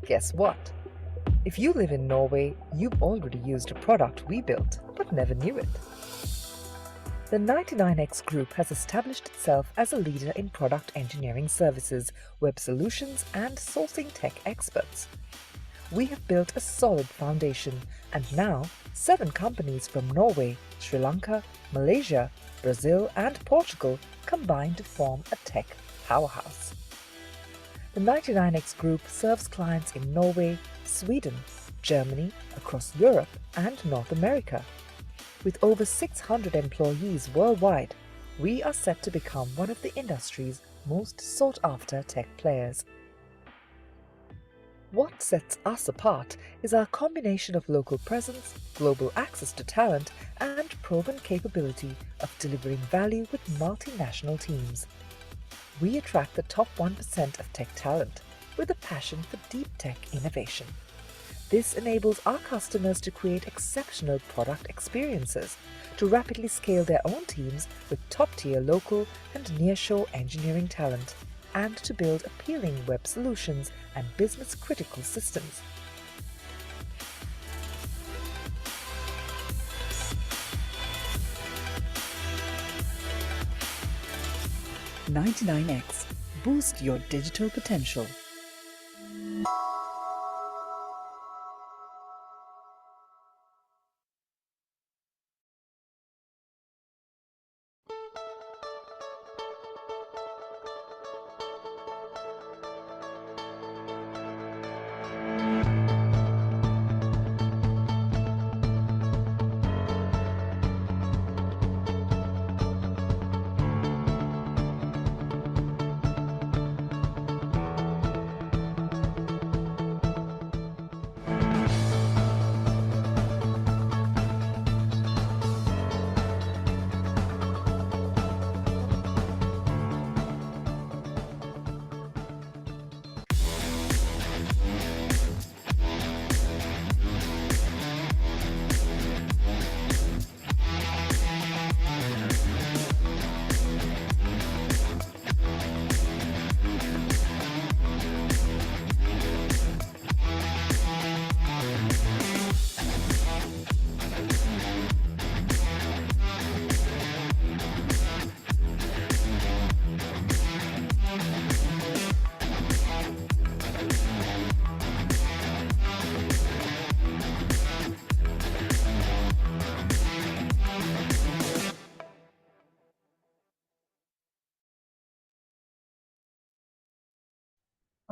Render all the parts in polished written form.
Guess what? If you live in Norway, you've already used a product we built, but never knew it. The 99X Group has established itself as a leader in product engineering services, web solutions, and sourcing tech experts. We have built a solid foundation, and now 7 companies from Norway, Sri Lanka, Malaysia, Brazil, and Portugal combine to form a tech powerhouse. The 99X Group serves clients in Norway, Sweden, Germany, across Europe, and North America. With over 600 employees worldwide, we are set to become one of the industry's most sought-after tech players. What sets us apart is our combination of local presence, global access to talent, and proven capability of delivering value with multinational teams. We attract the top 1% of tech talent with a passion for deep tech innovation. This enables our customers to create exceptional product experiences, to rapidly scale their own teams with top-tier local and nearshore engineering talent, and to build appealing web solutions and business-critical systems. "99X. Boost your digital potential."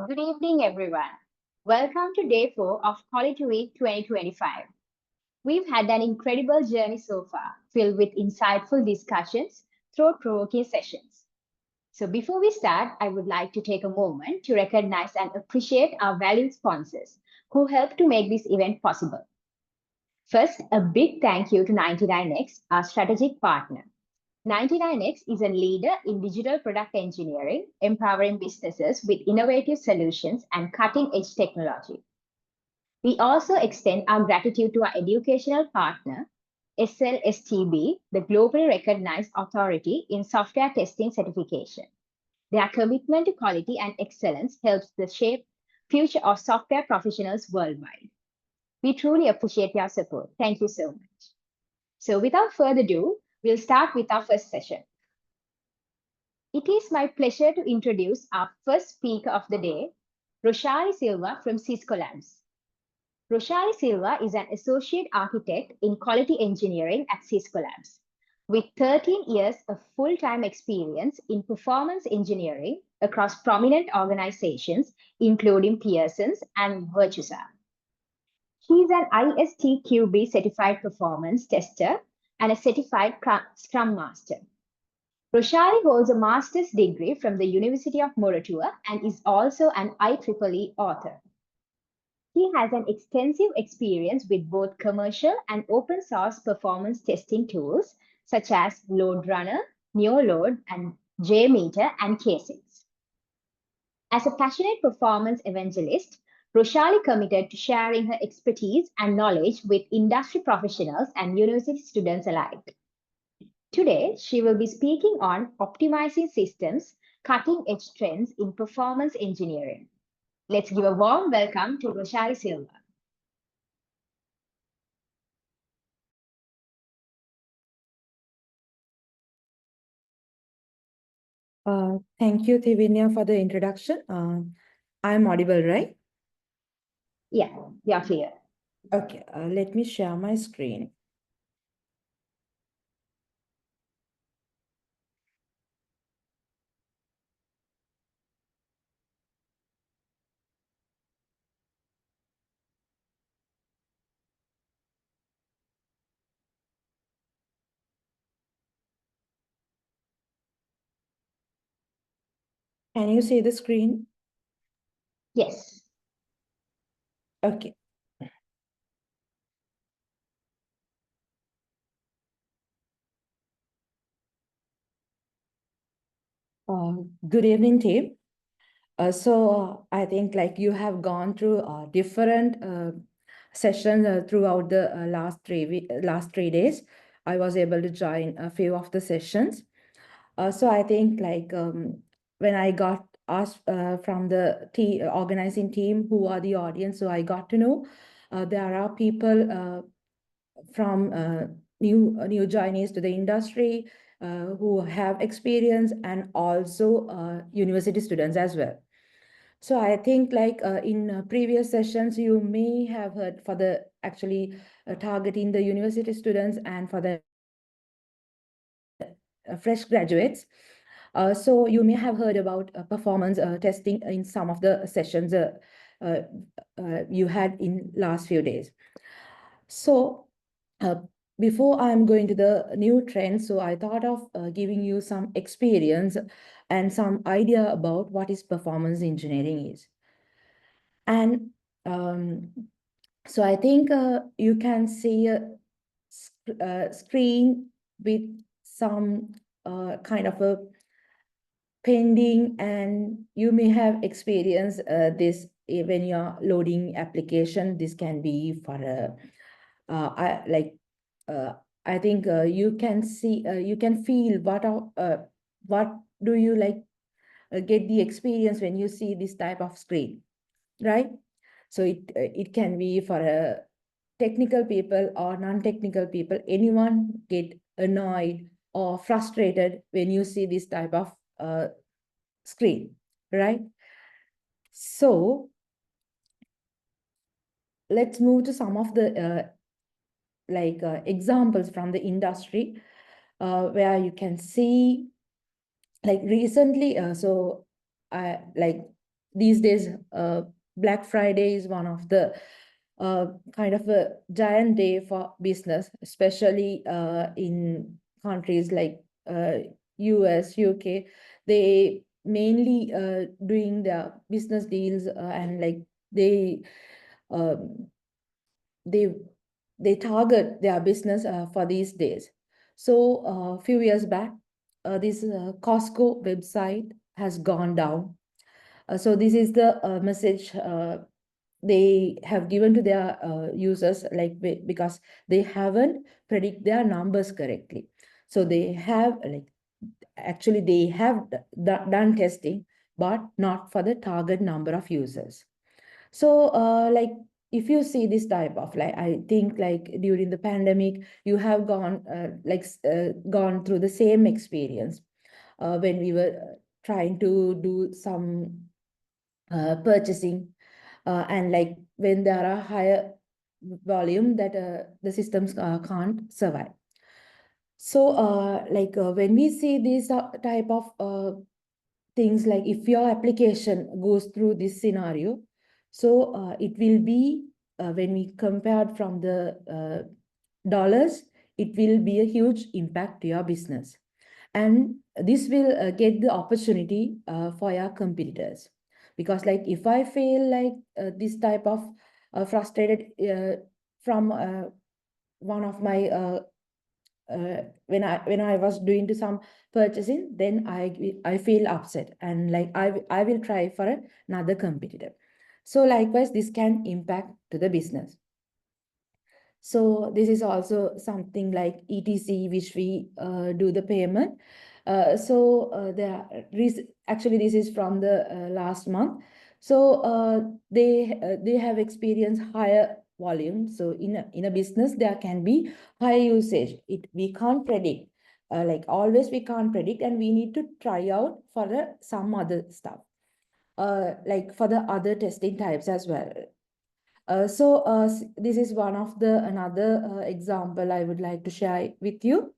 Good evening, everyone. Welcome to day 4 of Quality Week 2025. We've had an incredible journey so far, filled with insightful discussions, thought-provoking sessions. So before we start, I would like to take a moment to recognize and appreciate our valued sponsors who helped to make this event possible. First, a big thank you to 99X, our strategic partner. 99X is a leader in digital product engineering, empowering businesses with innovative solutions and cutting-edge technology. We also extend our gratitude to our educational partner, SLSTB, the globally recognized authority in software testing certification. Their commitment to quality and excellence helps to shape future of software professionals worldwide. We truly appreciate your support. Thank you so much. So without further ado, we'll start with our first session. It is my pleasure to introduce our first speaker of the day, Roshali Silva from Cisco Labs. Roshali Silva is an associate architect in quality engineering at Cisco Labs. With 13 years of full-time experience in performance engineering across prominent organizations, including Pearson's and Virtusa. She is an ISTQB certified performance tester and a certified Scrum Master. Roshali holds a master's degree from the University of Moratuwa and is also an IEEE author. He has an extensive experience with both commercial and open source performance testing tools such as LoadRunner, NeoLoad, and JMeter and K6. As a passionate performance evangelist, Roshali committed to sharing her expertise and knowledge with industry professionals and university students alike. Today, she will be speaking on optimizing systems, cutting-edge trends in performance engineering. Let's give a warm welcome to Roshari Silva. Thank you, Thivinia, for the introduction. I'm audible, right? Yeah, you're clear. Okay, let me share my screen. Can you see the screen? Yes. Okay. Good evening, team. I think like you have gone through different sessions throughout the last 3 days. I was able to join a few of the sessions. So I think like when I got asked from the organizing team who are the audience, so I got to know there are people from new joinees to the industry who have experience, and also university students as well. So I think like in previous sessions, you may have heard for the actually targeting the university students and for the fresh graduates. So you may have heard about performance testing in some of the sessions uh, you had in last few days. So uh, before I'm going to the new trends, so I thought of giving you some experience and some idea about what is performance engineering is. And so I think you can see a screen with some kind of a pending, and you may have experienced this when you're loading application. This can be for a like I think you can see you can feel what do you like get the experience when you see this type of screen, right? So it can be for a technical people or non-technical people. Anyone get annoyed or frustrated when you see this type of screen, right? So let's move to some of the examples from the industry where you can see like recently. So I like these days, Black Friday is one of the kind of a giant day for business, especially in countries like US, UK. They mainly doing their business deals and like they um, they they target their business for these days. So a few years back, this Costco website has gone down. So this is the message they have given to their users, like because they haven't predict their numbers correctly. So they have like actually they have done testing, but not for the target number of users. So like if you see this type of like, I think like during the pandemic, you have gone through the same experience when we were trying to do some purchasing and like when there are higher volume that the systems can't survive. So when we see these type of things, like if your application goes through this scenario, so it will be when we compared from the dollars, it will be a huge impact to your business, and this will get the opportunity for your competitors. Because like if I feel like this type of frustrated from one of my when I was doing to some purchasing, then I feel upset, and like I will try for another competitor. So likewise, this can impact to the business. So this is also something like ETC, which we do the payment. Actually this is from the last month. So they have experienced higher volume. So in a business, there can be high usage. We can't predict. Like always, we can't predict, and we need to try out for some other stuff. Like for the other testing types as well. This is one of the another example I would like to share with you.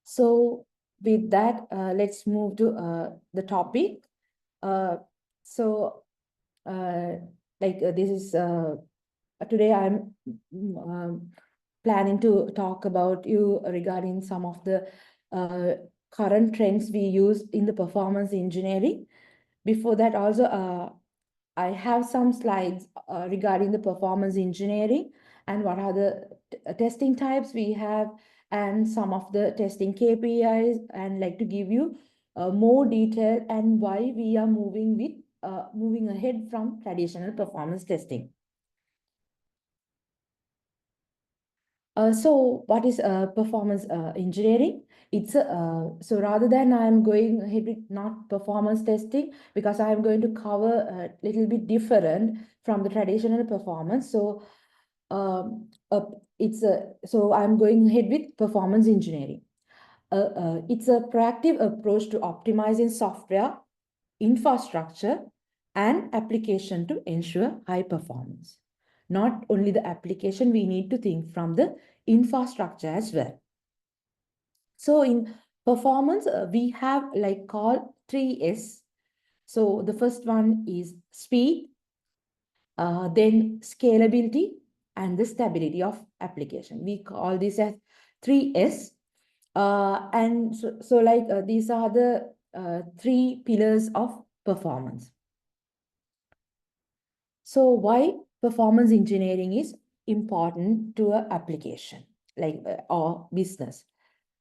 So with that, let's move to the topic. Uh, so this is today I'm planning to talk about you regarding some of the current trends we use in the performance engineering. Before that, also I have some slides regarding the performance engineering and what are the testing types we have and some of the testing KPIs, and like to give you more detail and why we are moving ahead from traditional performance testing. So what is performance engineering? It's so rather than I'm going ahead with not performance testing, because I'm going to cover a little bit different from the traditional performance. So so I'm going ahead with performance engineering. It's a proactive approach to optimizing software, infrastructure, and application to ensure high performance. Not only the application, we need to think from the infrastructure as well. So in performance, we have like called 3S. So the first one is speed, then scalability, and the stability of application. We call this as 3S. And these are the three pillars of performance. So why performance engineering is important to an application or business?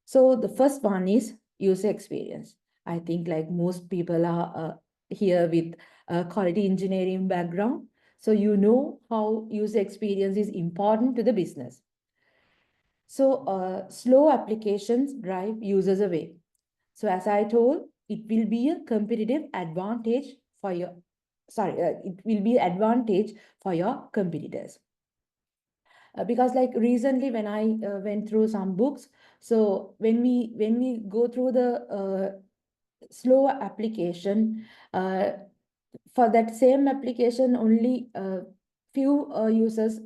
So the first one is user experience. I think like most people are here with a quality engineering background. So you know how user experience is important to the business. So slow applications drive users away. So as I told, it will be a competitive advantage for your, it will be advantage for your competitors. Because like recently when I went through some books, so when we go through the slow application, for that same application only few users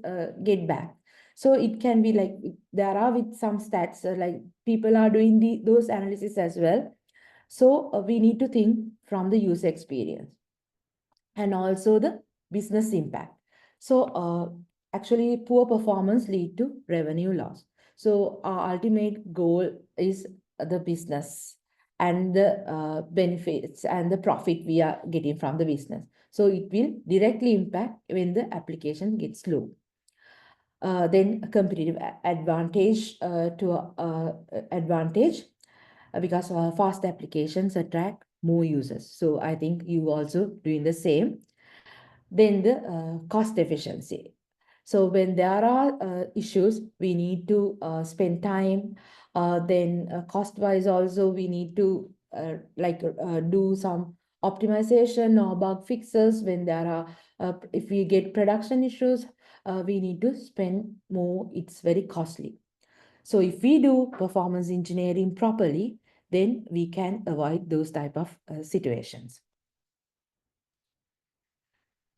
get back. So it can be like there are with some stats like people are doing those analysis as well. So we need to think from the user experience and also the business impact. So actually poor performance lead to revenue loss. So our ultimate goal is the business and the benefits and the profit we are getting from the business. So it will directly impact when the application gets slow. Then competitive advantage advantage because fast applications attract more users. So I think you also doing the same. Then the cost efficiency. So when there are issues, we need to spend time. Then cost-wise also, we need to do some optimization or bug fixes when there are, if we get production issues, we need to spend more. It's very costly. So if we do performance engineering properly, then we can avoid those type of situations.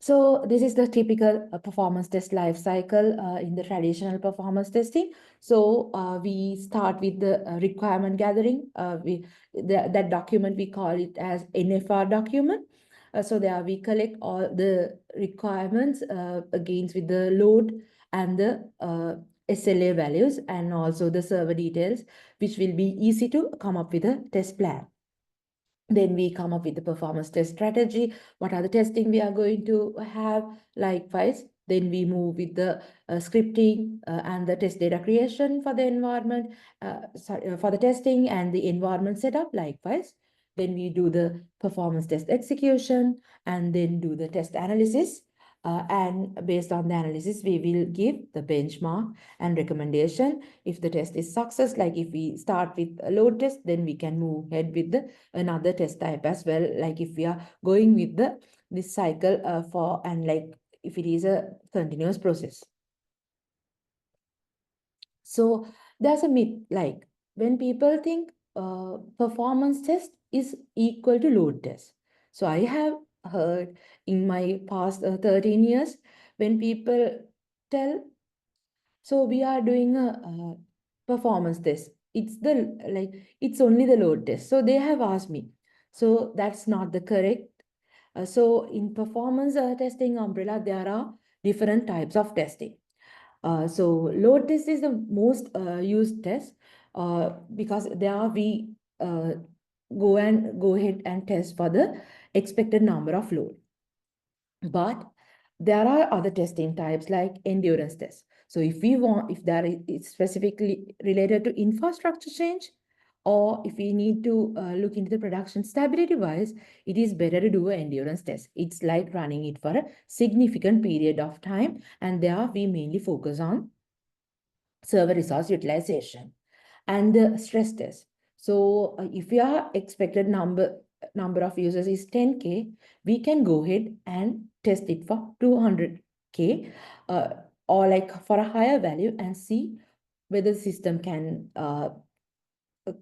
So this is the typical performance test life cycle in the traditional performance testing. So we start with the requirement gathering. That document, we call it as NFR document. So there we collect all the requirements against with the load and the SLA values and also the server details, which will be easy to come up with a test plan. Then we come up with the performance test strategy. What are the testing we are going to have? Likewise, then we move with the scripting and the test data creation for the environment, for the testing and the environment setup. Likewise, then we do the performance test execution and then do the test analysis And based on the analysis, we will give the benchmark and recommendation. If the test is success, like if we start with a load test, then we can move ahead with another test type as well. Like if we are going with this cycle and like if it is a continuous process. So there's a myth, like when people think performance test is equal to load test. So I have heard in my past 13 years when people tell, so we are doing a performance test. It's only the load test. So they have asked me. So that's not the correct. So in performance testing umbrella, there are different types of testing. So load test is the most used test because there we go ahead and test for the expected number of load. But there are other testing types like endurance tests. So if that is specifically related to infrastructure change, or if we need to look into the production stability wise, it is better to do an endurance test. It's like running it for a significant period of time, and there we mainly focus on server resource utilization and the stress test. So if your expected number of users is 10K, we can go ahead and test it for 200K or like for a higher value and see whether the system can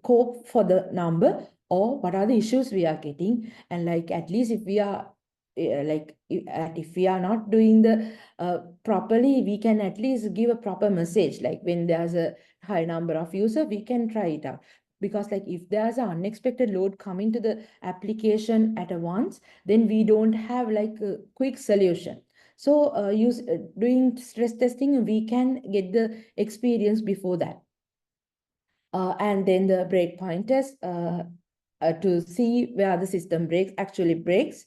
cope for the number or what are the issues we are getting. And like at least if we are if we are not doing the properly, we can at least give a proper message. Like when there's a high number of users, we can try it out. Because like if there's an unexpected load coming to the application at a once, then we don't have like a quick solution. So doing stress testing, we can get the experience before that. And then the breakpoint test to see where the system actually breaks,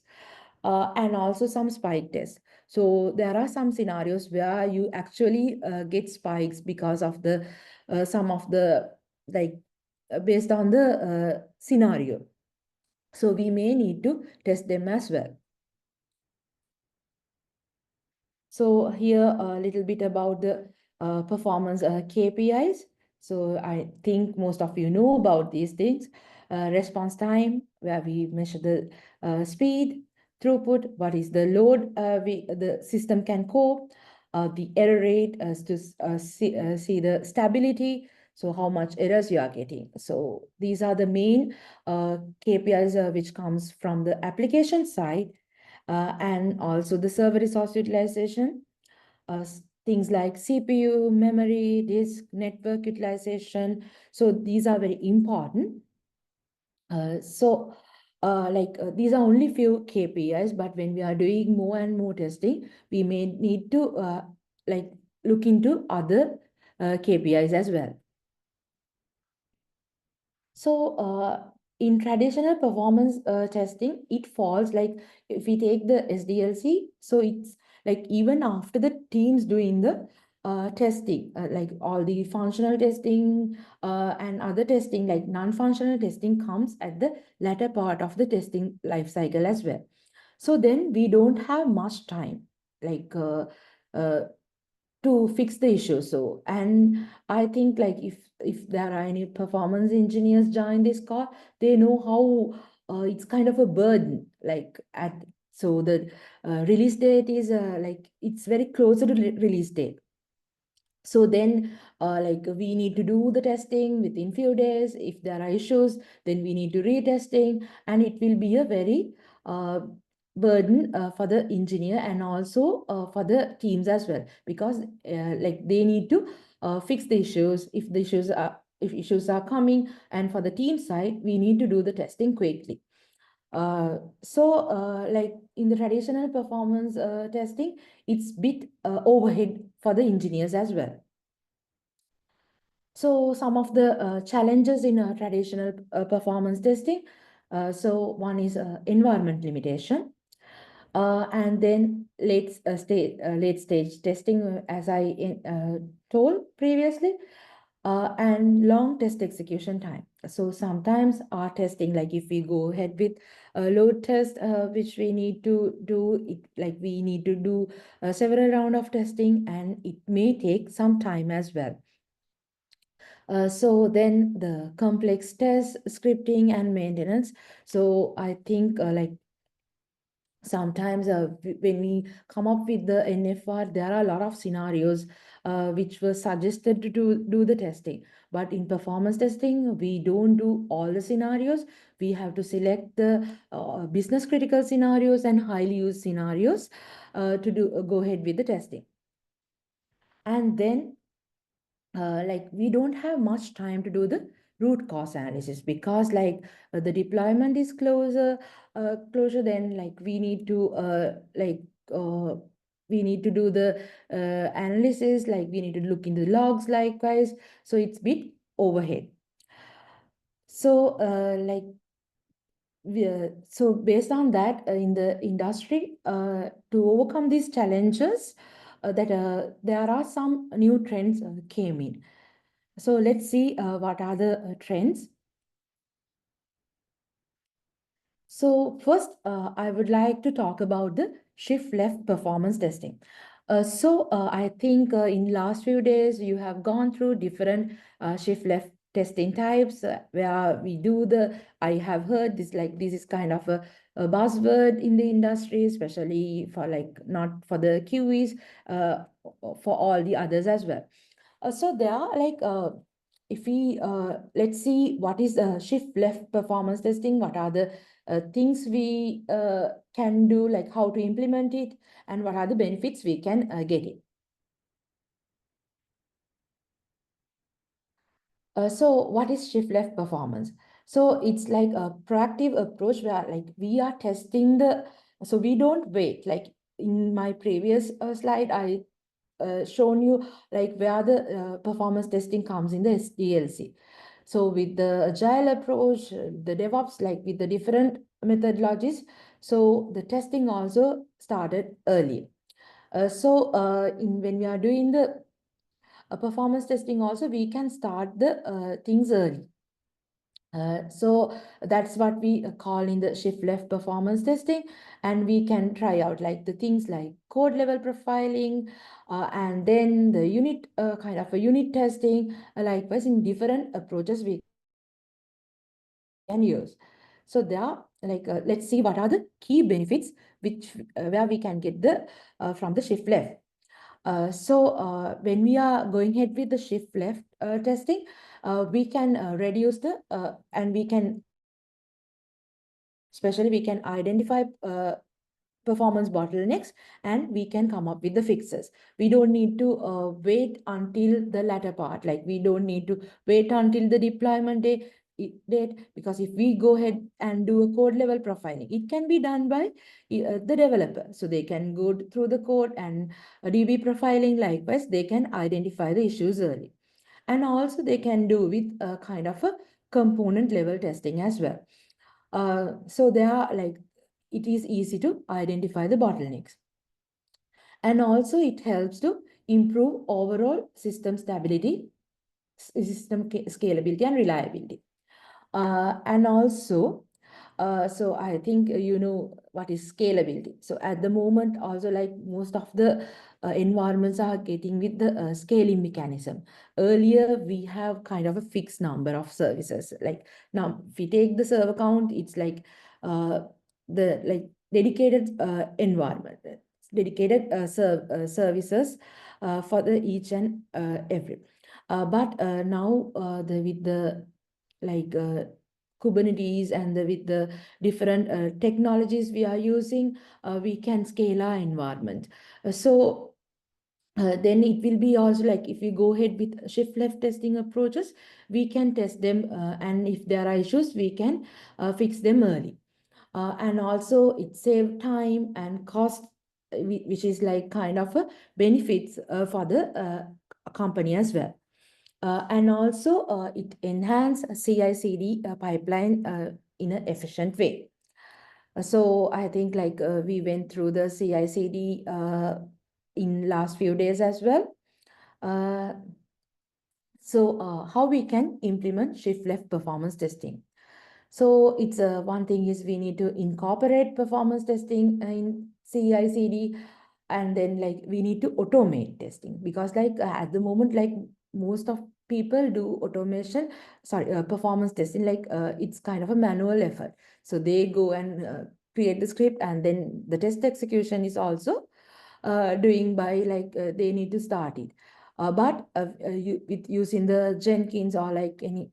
and also some spike tests. So there are some scenarios where you actually get spikes because of the some of the like based on the scenario. So we may need to test them as well. So here a little bit about the performance KPIs. So I think most of you know about these things. Response time, where we measure the speed, throughput, what is the load the system can cope, the error rate to see the stability, so how much errors you are getting. So these are the main KPIs which comes from the application side. And also the server resource utilization, things like CPU, memory, disk, network utilization. So these are very important. These are only few KPIs, but when we are doing more and more testing, we may need to look into other KPIs as well. So in traditional performance testing, it falls like if we take the SDLC, so it's like even after the teams doing the testing, like all the functional testing and other testing, like non-functional testing comes at the latter part of the testing life cycle as well. So then we don't have much time like uh, to fix the issue. So, and I think like if there are any performance engineers join this call, they know how it's kind of a burden. Like so the release date is like it's very closer to release date. So then like we need to do the testing within few days. If there are issues, then we need to retesting, and it will be a very burden for the engineer and also for the teams as well, because like they need to fix the issues if issues are coming, and for the team side we need to do the testing quickly. Like in the traditional performance testing, it's bit overhead for the engineers as well. So some of the challenges in traditional performance testing. So one is environment limitation. And then late stage testing, as I told previously. and long test execution time. So sometimes our testing, like if we go ahead with a load test, which we need to do, it like we need to do several round of testing, and it may take some time as well. So then the complex test, scripting and maintenance. So I think like sometimes when we come up with the NFR, there are a lot of scenarios which were suggested to do the testing. But in performance testing, we don't do all the scenarios. We have to select the business critical scenarios and highly used scenarios to go ahead with the testing. And then like we don't have much time to do the root cause analysis, because like the deployment is closer, then like we need to uh, we need to do the analysis, like we need to look into the logs likewise, so it's bit overhead. So so based on that, in the industry, to overcome these challenges, that there are some new trends came in. So let's see what are the trends. So first, I would like to talk about the shift left performance testing. I think in last few days, you have gone through different shift left testing types where we do I have heard this, like this is kind of a buzzword in the industry, especially for like not for the QEs, for all the others as well. So there are like if we let's see what is shift left performance testing, what are the things we can do, like how to implement it, and what are the benefits we can get it. So what is shift left performance? So it's like a proactive approach where like we are testing so we don't wait. Like in my previous slide, I shown you like where the performance testing comes in the SDLC. So with the agile approach, the DevOps, like with the different methodologies, so the testing also started early. When we are doing the performance testing also, we can start the things early. So that's what we call in the shift left performance testing, and we can try out like the things like code level profiling, and then the unit kind of a unit testing, likewise in different approaches we can use. So there, like let's see what are the key benefits which where we can get the from the shift left. When we are going ahead with the shift left testing, we can reduce and we can, especially we can identify performance bottlenecks, and we can come up with the fixes. We don't need to wait until the latter part, like we don't need to wait until the deployment date, because if we go ahead and do a code level profiling, it can be done by the developer. So they can go through the code and DB profiling, likewise they can identify the issues early. And also they can do with a kind of a component level testing as well. So they are like, it is easy to identify the bottlenecks. And also it helps to improve overall system stability, system scalability and reliability. And also, so I think you know what is scalability. So at the moment, also like most of the environments are getting with the scaling mechanism. Earlier, we have kind of a fixed number of services. Like now, if we take the server count, it's like the like dedicated environment, dedicated services for the each and every. But now with the like Kubernetes and with the different technologies we are using, we can scale our environment. Then it will be also like if we go ahead with shift left testing approaches, we can test them, and if there are issues, we can fix them early. And also it save time and cost, which is like kind of a benefits for the company as well. And also it enhance CI/CD pipeline in an efficient way. So I think like we went through the CI/CD in last few days as well. So how we can implement shift left performance testing? So it's one thing is we need to incorporate performance testing in CI/CD, and then like we need to automate testing, because like at the moment, like most of people do automation, sorry, performance testing, like it's kind of a manual effort. So they go and create the script, and then the test execution is also doing by like they need to start it. With using the Jenkins or like any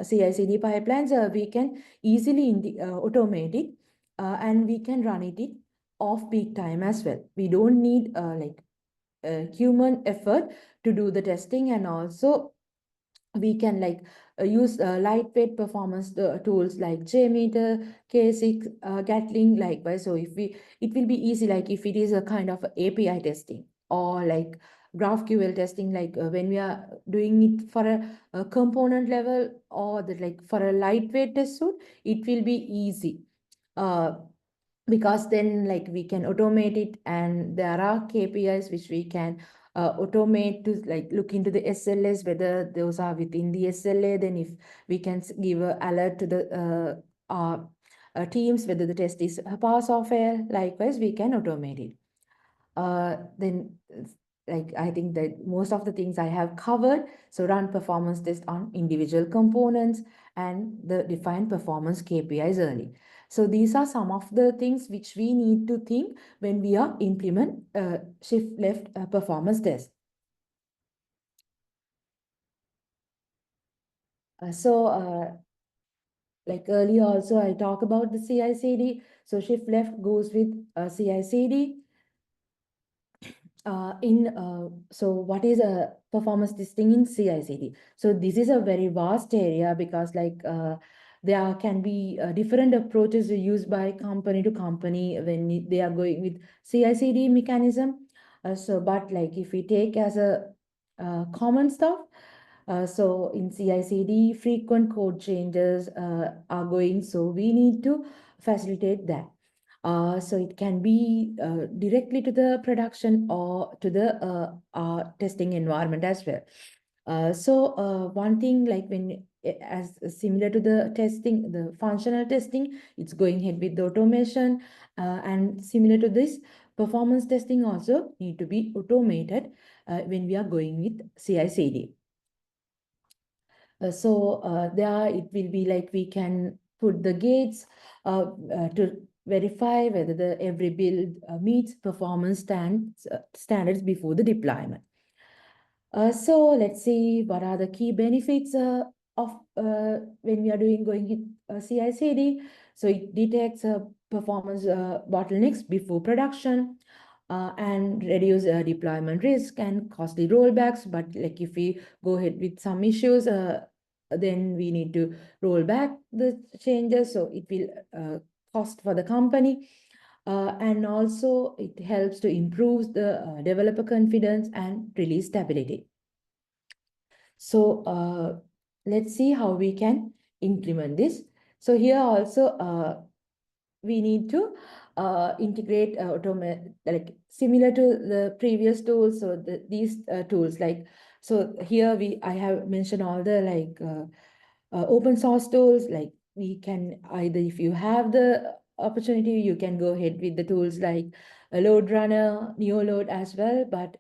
CI/CD pipelines, we can easily automate it, and we can run it off peak time as well. We don't need human effort to do the testing, and also we can like use lightweight performance tools like JMeter, K6, Gatling likewise. So if we, it will be easy, like if it is a kind of API testing or like GraphQL testing, like when we are doing it for a component level, or the like for a lightweight test suite, it will be easy. Because then like we can automate it, and there are KPIs which we can automate to like look into the SLAs, whether those are within the SLA. Then if we can give a alert to the teams whether the test is a pass or fail, likewise we can automate it. Then like I think that most of the things I have covered. So run performance test on individual components and the defined performance KPIs early. So these are some of the things which we need to think when we are implement shift left performance test. Like earlier also I talk about the CI/CD. So shift left goes with CI/CD. So what is a performance testing in CI/CD? So this is a very vast area, because like there can be different approaches used by company to company when they are going with CI/CD mechanism. But like if we take as a common stuff, so in CI/CD, frequent code changes are going, so we need to facilitate that. So it can be directly to the production or to the testing environment as well. One thing like when as similar to the testing, the functional testing, it's going ahead with the automation, and similar to this, performance testing also need to be automated when we are going with CI/CD. There it will be like we can put the gates to verify whether the every build meets performance standards before the deployment. So let's see what are the key benefits of when we are going CI/CD. So it detects performance bottlenecks before production, and reduce deployment risk and costly rollbacks. But like if we go ahead with some issues, then we need to roll back the changes. So it will cost for the company. And also it helps to improve the developer confidence and release stability. So let's see how we can implement this. So here also we need to integrate automate, like similar to the previous tools. So these tools, like, so here I have mentioned all the like open source tools. Like we can either, if you have the opportunity, you can go ahead with the tools like LoadRunner, NeoLoad as well. But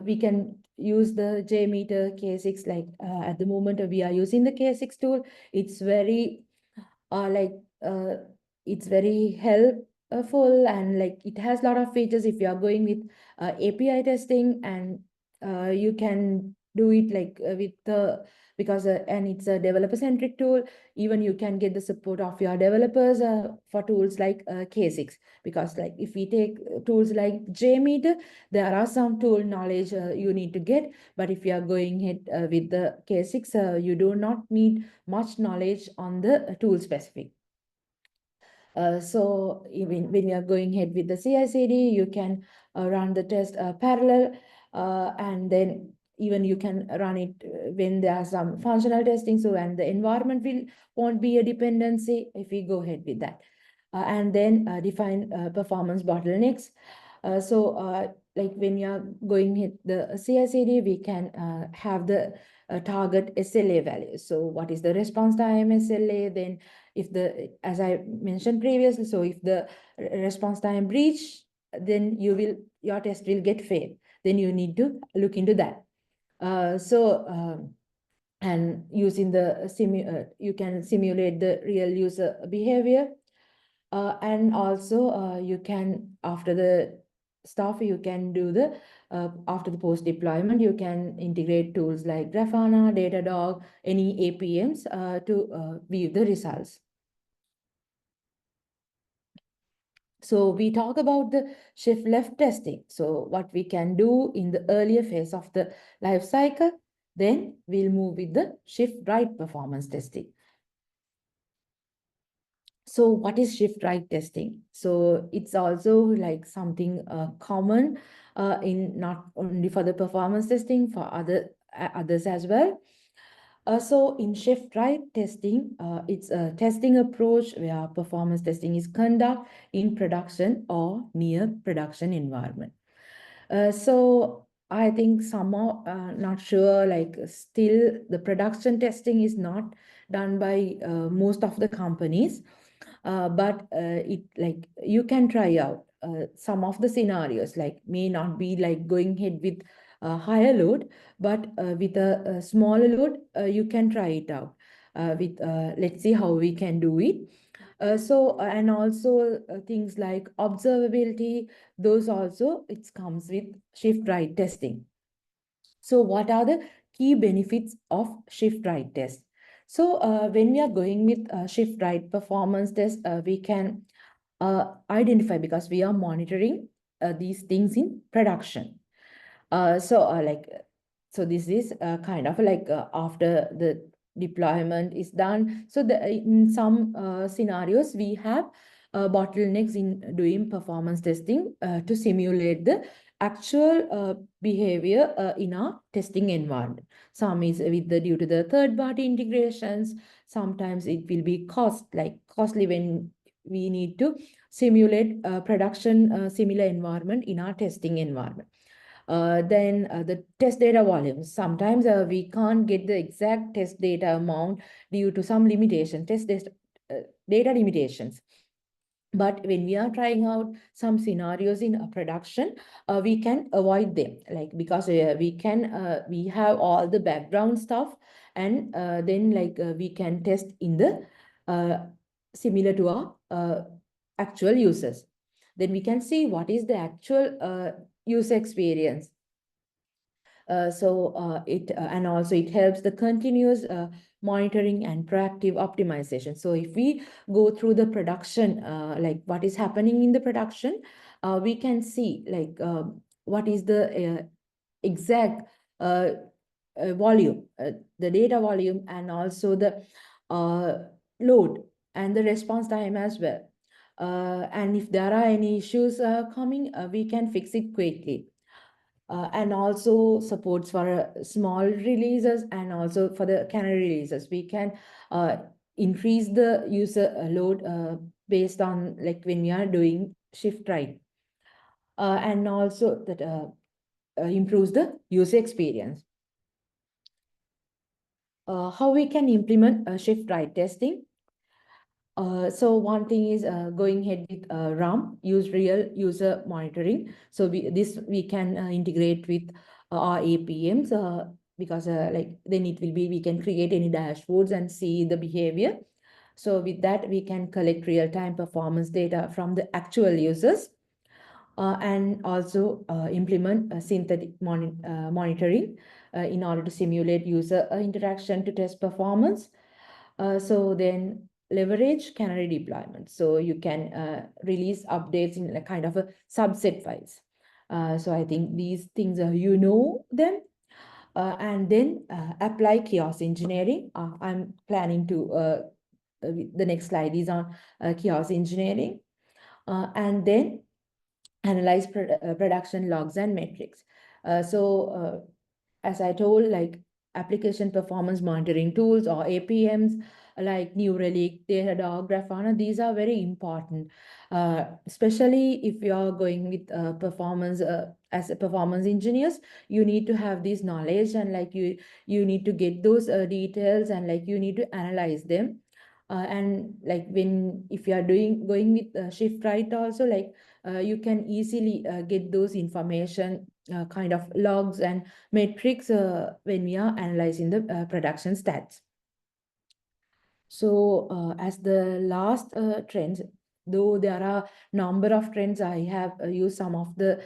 we can use the JMeter, K6. Like at the moment we are using the K6 tool. It's very like it's very helpful, and like it has a lot of features if you are going with API testing, and you can do it like with the, because and it's a developer centric tool. Even you can get the support of your developers for tools like K6, because like if we take tools like JMeter, there are some tool knowledge you need to get. But if you are going ahead with the K6, you do not need much knowledge on the tool specific. So even when you are going ahead with the CI/CD, you can run the test parallel, and then even you can run it when there are some functional testing. So, and the environment won't be a dependency if we go ahead with that. And then define performance bottlenecks. Like when you are going hit the CI/CD, we can have the target SLA values. So what is the response time SLA? Then if as I mentioned previously, so if the response time breach, then your test will get failed. Then you need to look into that. And using you can simulate the real user behavior. And also you can, after the stuff, you can do after the post deployment, you can integrate tools like Grafana, Datadog, any APMs to view the results. So we talk about the shift left testing. So what we can do in the earlier phase of the life cycle, then we'll move with the shift right performance testing. So what is shift right testing? So it's also like something common in not only for the performance testing, for others as well. So in shift right testing, it's a testing approach where performance testing is conducted in production or near production environment. So I think some are not sure, like still the production testing is not done by most of the companies. But it like you can try out some of the scenarios, like may not be like going ahead with a higher load, but with a smaller load, you can try it out with let's see how we can do it. And also things like observability, those also it comes with shift right testing. So what are the key benefits of shift right test? So when we are going with shift right performance test, we can identify, because we are monitoring these things in production. So this is kind of like after the deployment is done. So in some scenarios, we have bottlenecks in doing performance testing to simulate the actual behavior in our testing environment. Some is due to the third-party integrations. Sometimes it will be costly when we need to simulate production similar environment in our testing environment. Then the test data volumes. Sometimes we can't get the exact test data amount due to some limitation, data limitations. But when we are trying out some scenarios in a production, we can avoid them, like because we have all the background stuff, and then we can test in the similar to our actual users. Then we can see what is the actual user experience. And also it helps the continuous monitoring and proactive optimization. So if we go through the production, like what is happening in the production, we can see what is the exact volume, the data volume, and also the load and the response time as well. And if there are any issues coming, we can fix it quickly. And also supports for small releases, and also for the canary releases. We can increase the user load based on like when we are doing shift right. And also that improves the user experience. How we can implement shift right testing? So one thing is going ahead with RAM, use real user monitoring. So we can integrate with our APMs because then it will be, we can create any dashboards and see the behavior. So with that, we can collect real-time performance data from the actual users and also implement synthetic monitoring in order to simulate user interaction to test performance. So then leverage canary deployment. So you can release updates in a kind of a subset files. So I think these things are, you know them. And then apply chaos engineering. I'm planning to, the next slide is on chaos engineering. And then analyze production logs and metrics. As I told, like application performance monitoring tools or APMs like New Relic, Datadog, Grafana, these are very important, especially if you are going with performance as a performance engineers, you need to have this knowledge, and like you need to get those details, and like you need to analyze them. And like when if you are going with shift right also, like you can easily get those information, kind of logs and metrics, when we are analyzing the production stats. So as the last trends, though there are number of trends, I have used some of the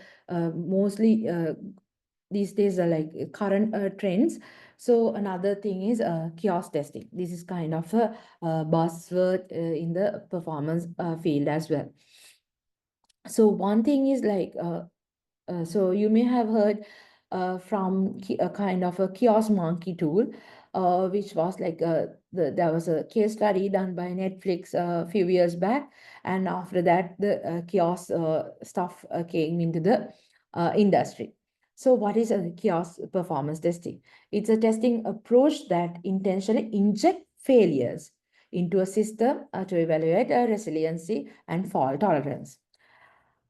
mostly these days are like current trends. So another thing is kiosk testing. This is kind of a buzzword in the performance field as well. So one thing is like so you may have heard from a kind of a kiosk monkey tool, which was like there was a case study done by Netflix a few years back, and after that the kiosk stuff came into the industry. So what is a kiosk performance testing? It's a testing approach that intentionally inject failures into a system to evaluate resiliency and fault tolerance.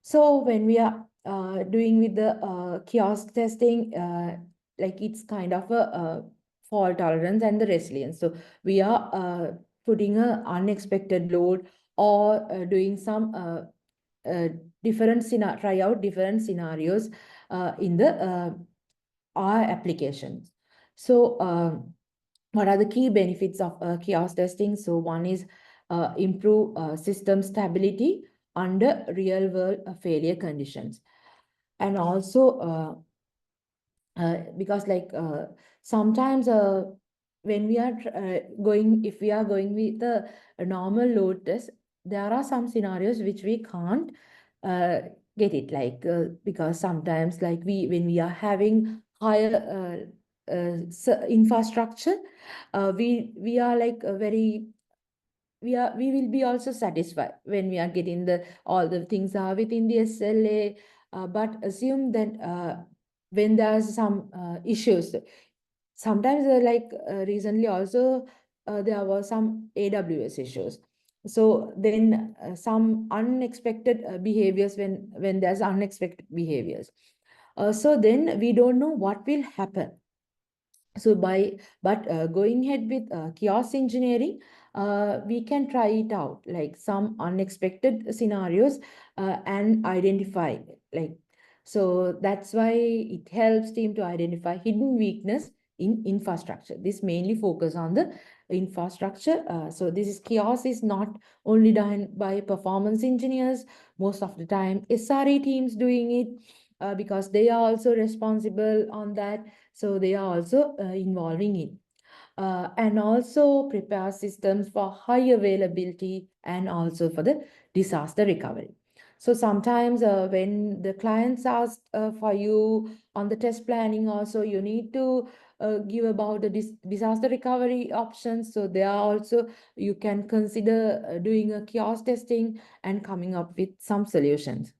So when we are doing with the kiosk testing, like it's kind of a fault tolerance and the resilience. So we are putting a unexpected load, or doing some different try out different scenarios in the our applications. So what are the key benefits of kiosk testing? So one is improve system stability under real world failure conditions. And also because like sometimes when we are if we are going with the normal load test, there are some scenarios which we can't uh, get it, like because sometimes like when we are having higher infrastructure, we are like a very we will be also satisfied when we are getting the all the things are within the SLA, but assume that when there's some issues, sometimes recently also there were some AWS issues. So then some unexpected behaviors, when there's unexpected behaviors, so then we don't know what will happen. So going ahead with kiosk engineering, we can try it out, like some unexpected scenarios, and identify, like, so that's why it helps team to identify hidden weakness in infrastructure. This mainly focus on the infrastructure. So this is kiosk is not only done by performance engineers. Most of the time SRE teams doing it, because they are also responsible on that, so they are also involving in. And also prepare systems for high availability and also for the disaster recovery. So sometimes when the clients ask for you on the test planning also, you need to give about the disaster recovery options. So there are also, you can consider doing a kiosk testing and coming up with some solutions.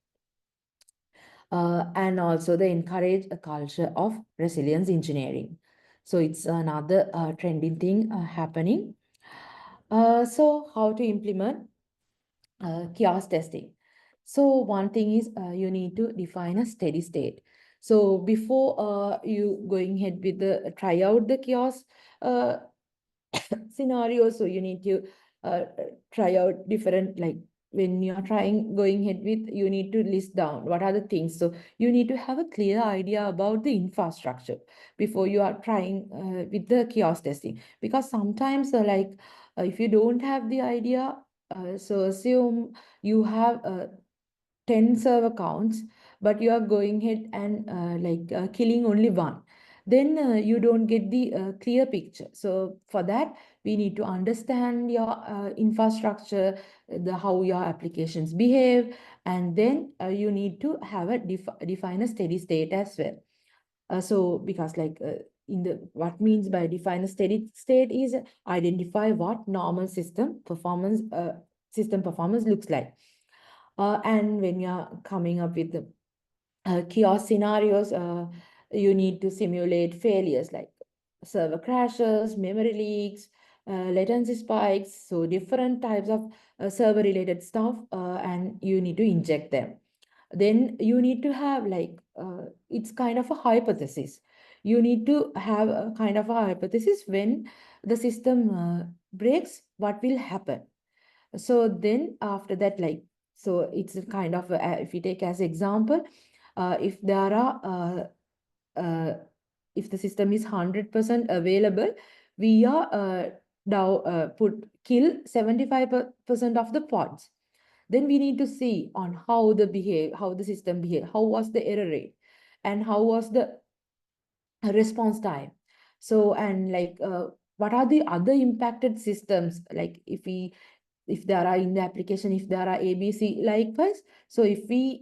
And also they encourage a culture of resilience engineering. So it's another trending thing happening. So how to implement kiosk testing? So one thing is you need to define a steady state. So before you going ahead with the try out the kiosk uh, scenario, so you need to try out different, like when you're trying going ahead with, you need to list down what are the things. So you need to have a clear idea about the infrastructure before you are trying with the kiosk testing, because sometimes if you don't have the idea, so assume you have 10 server accounts, but you are going ahead and killing only one, then you don't get the clear picture. So for that, we need to understand your infrastructure, the how your applications behave, and then you need to have a define a steady state as well. So because in the what means by define a steady state is identify what normal system performance looks like. And when you're coming up with the kiosk scenarios, you need to simulate failures like server crashes, memory leaks, latency spikes, so different types of server related stuff, and you need to inject them. then you need to have like, it's kind of a hypothesis. You need to have a kind of a hypothesis when the system breaks, what will happen. So then after that, like, so it's a kind of, if you take as example, if there are, if the system is 100% available, we are kill 75% of the pods. Then we need to see on how the system behave, how was the error rate, and how was the response time. So, and like, what are the other impacted systems? Like if there are in the application, if there are ABC likewise. So if we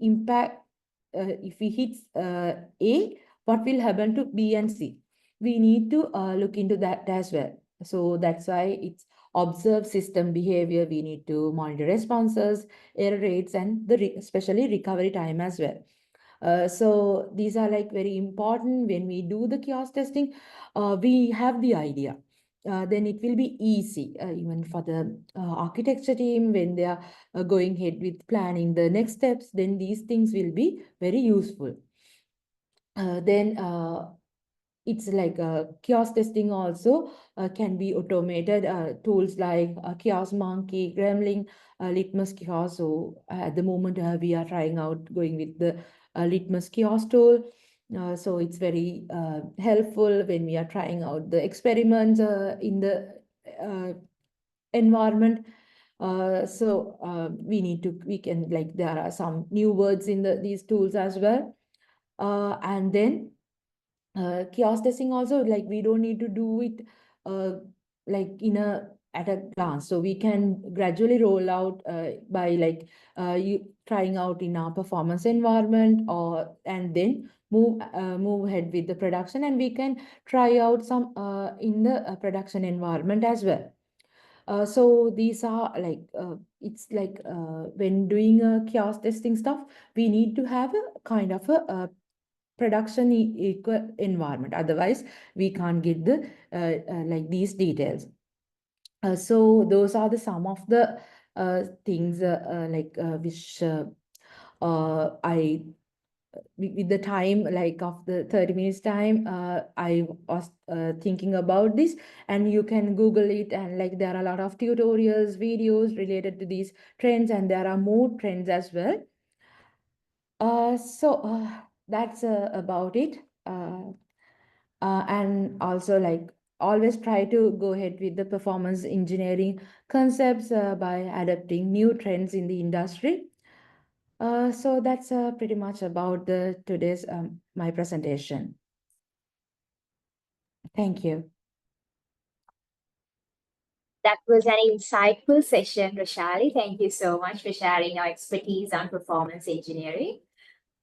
hit A, what will happen to B and C? We need to look into that as well. So that's why it's observe system behavior. We need to monitor responses, error rates, and especially recovery time as well. So these are like very important. When we do the kiosk testing, we have the idea. Then it will be easy, even for the architecture team, when they are going ahead with planning the next steps, then these things will be very useful. Then it's like kiosk testing also can be automated. Tools like Kiosk Monkey, Gremlin, Litmus Kiosk. So at the moment we are trying out going with the Litmus Kiosk tool. So it's very helpful when we are trying out the experiments in the environment. We can, like, there are some new words in these tools as well. And then kiosk testing also, like, we don't need to do it like at a glance. So we can gradually roll out by like you trying out in our performance environment, and then move ahead with the production, and we can try out some in the production environment as well. So these are like, it's like when doing a kiosk testing stuff, we need to have a kind of a production equal environment. Otherwise, we can't get the like these details. So those are the some of the things which I with the time, like of the 30 minutes time, I was thinking about this, and you can Google it, and like there are a lot of tutorials, videos related to these trends, and there are more trends as well. That's about it. And also, like, always try to go ahead with the performance engineering concepts by adapting new trends in the industry. So that's pretty much about the today's my presentation. Thank you. That was an insightful session, Roshali. Thank you so much for sharing your expertise on performance engineering.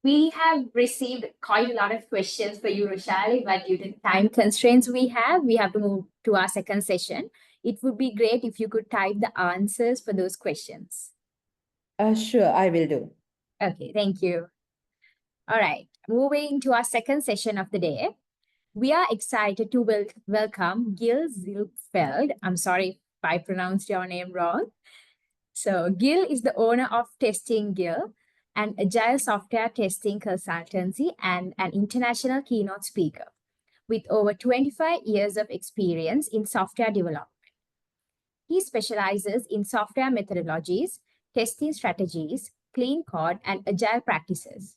We have received quite a lot of questions for you, Roshali, but due to time constraints we have to move to our second session. It would be great if you could type the answers for those questions. Sure, I will do. Okay, thank you. All right, moving to our second session of the day. We are excited to welcome Gil Zilfeld. I'm sorry if I pronounced your name wrong. So Gil is the owner of Testing Gil, an agile software testing consultancy and an international keynote speaker with over 25 years of experience in software development. He specializes in software methodologies, testing strategies, clean code, and agile practices.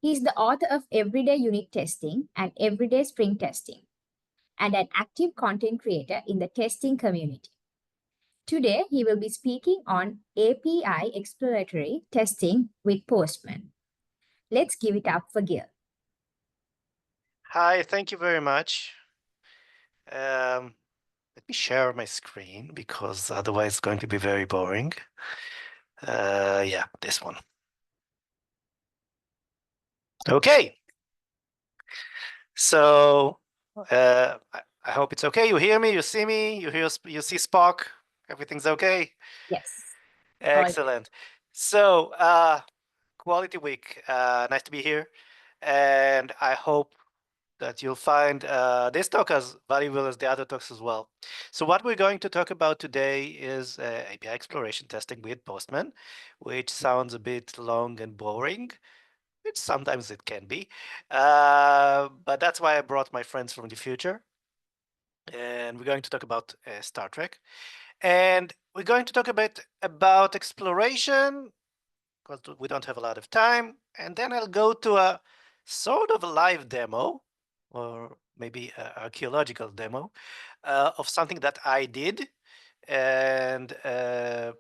He is the author of Everyday Unit Testing and Everyday Sprint Testing, and an active content creator in the testing community. Today, he will be speaking on API exploratory testing with Postman. Let's give it up for Gil. Hi, thank you very much. Let me share my screen because otherwise it's going to be very boring. Yeah, this one. Okay. So I hope it's okay. You hear me, you see me, you see Spock. Everything's okay? Yes. Excellent. So Quality Week, nice to be here. And I hope that you'll find this talk as valuable as the other talks as well. So what we're going to talk about today is API exploration testing with Postman, which sounds a bit long and boring, which sometimes it can be. But that's why I brought my friends from the future. And we're going to talk about Star Trek. And we're going to talk a bit about exploration, because we don't have a lot of time. And then I'll go to a sort of a live demo, or maybe an archaeological demo, of something that I did. And I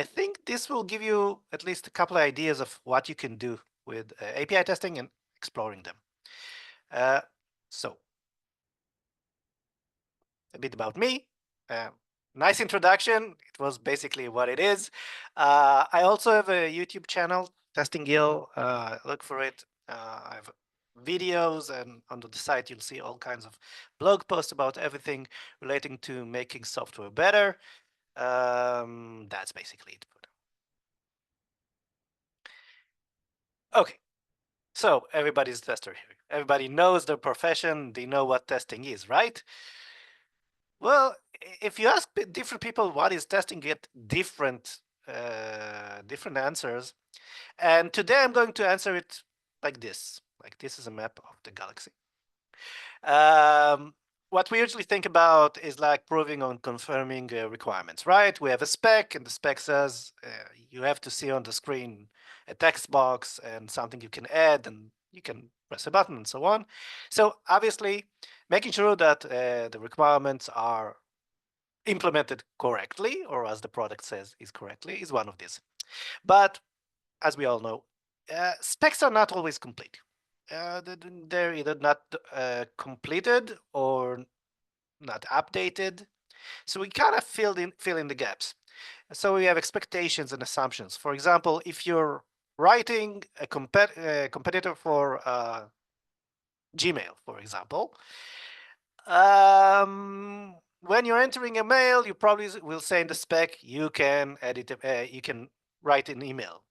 think this will give you at least a couple of ideas of what you can do with API testing and exploring them. So a bit about me. Nice introduction. It was basically what it is. I also have a YouTube channel, Testing Gil. Look for it. I have videos, and on the site you'll see all kinds of blog posts about everything relating to making software better. That's basically it. Okay, so everybody's a tester here. Everybody knows their profession. They know what testing is, right? Well, if you ask different people what is testing, get different different answers. And today I'm going to answer it like this. Like this is a map of the galaxy. What we usually think about is like proving or confirming requirements, right? We have a spec, and the spec says you have to see on the screen a text box and something you can add, and you can press a button and so on. So obviously, making sure that the requirements are implemented correctly, or as the product says is correctly, is one of these. But as we all know, specs are not always complete. They're either not completed or not updated. So we kind of fill in the gaps. So we have expectations and assumptions. For example, if you're writing a competitor for Gmail, for example, when you're entering a mail, you probably will say in the spec you can edit, you can write an email.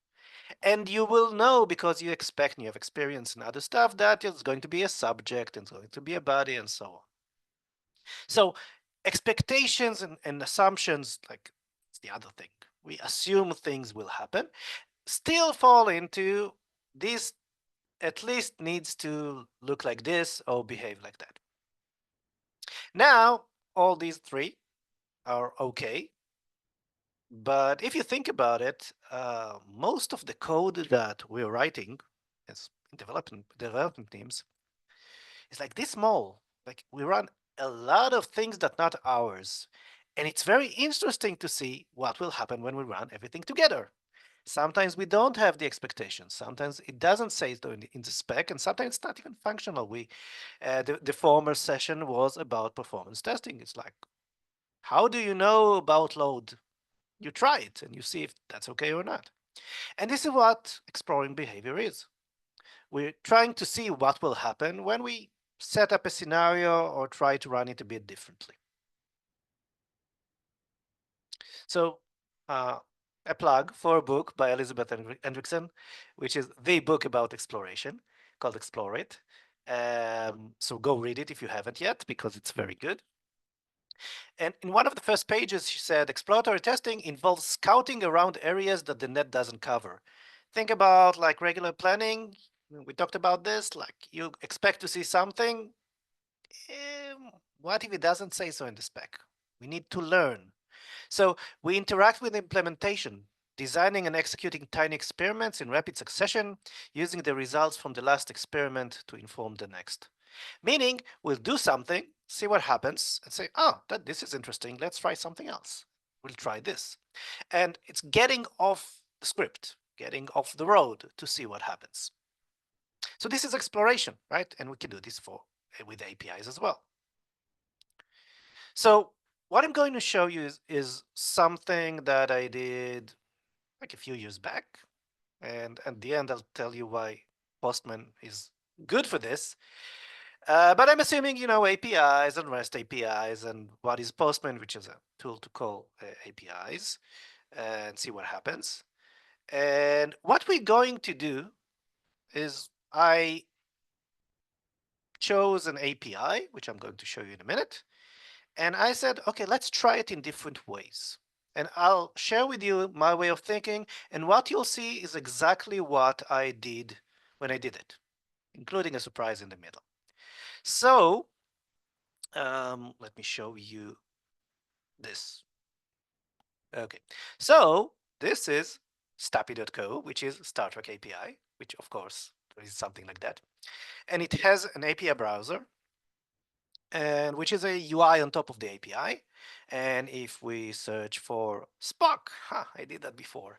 And you will know, because you expect and you have experience and other stuff, that it's going to be a subject and it's going to be a body and so on. So expectations and assumptions, like it's the other thing. We assume things will happen, still fall into this at least needs to look like this or behave like that. Now, all these three are okay. But if you think about it, most of the code that we're writing as development teams is like this small. Like we run a lot of things that not ours. And it's very interesting to see what will happen when we run everything together. Sometimes we don't have the expectations. Sometimes it doesn't say so in the spec, and sometimes it's not even functional. The former session was about performance testing. It's like, how do you know about load? You try it and you see if that's okay or not. And this is what exploring behavior is. We're trying to see what will happen when we set up a scenario or try to run it a bit differently. So a plug for a book by Elizabeth Hendrickson, which is the book about exploration, called Explore It. So go read it if you haven't yet, because it's very good. And in one of the first pages, she said, exploratory testing involves scouting around areas that the net doesn't cover. Think about like regular planning. We talked about this, like you expect to see something. What if it doesn't say so in the spec? We need to learn. So we interact with implementation, designing and executing tiny experiments in rapid succession, using the results from the last experiment to inform the next. Meaning, we'll do something, see what happens, and say, oh, this is interesting, let's try something else. We'll try this. And it's getting off the script, getting off the road to see what happens. So this is exploration, right? And we can do this with APIs as well. So what I'm going to show you is something that I did like a few years back. And at the end, I'll tell you why Postman is good for this. But I'm assuming you know APIs and REST APIs and what is Postman, which is a tool to call APIs and see what happens. And what we're going to do is I chose an API, which I'm going to show you in a minute. And I said, okay, let's try it in different ways. And I'll share with you my way of thinking. And what you'll see is exactly what I did when I did it, including a surprise in the middle. So let me show you this. Okay, so this is Stappy.co, which is Star Trek API, which of course is something like that. And it has an API browser, and which is a UI on top of the API. And if we search for Spock, I did that before,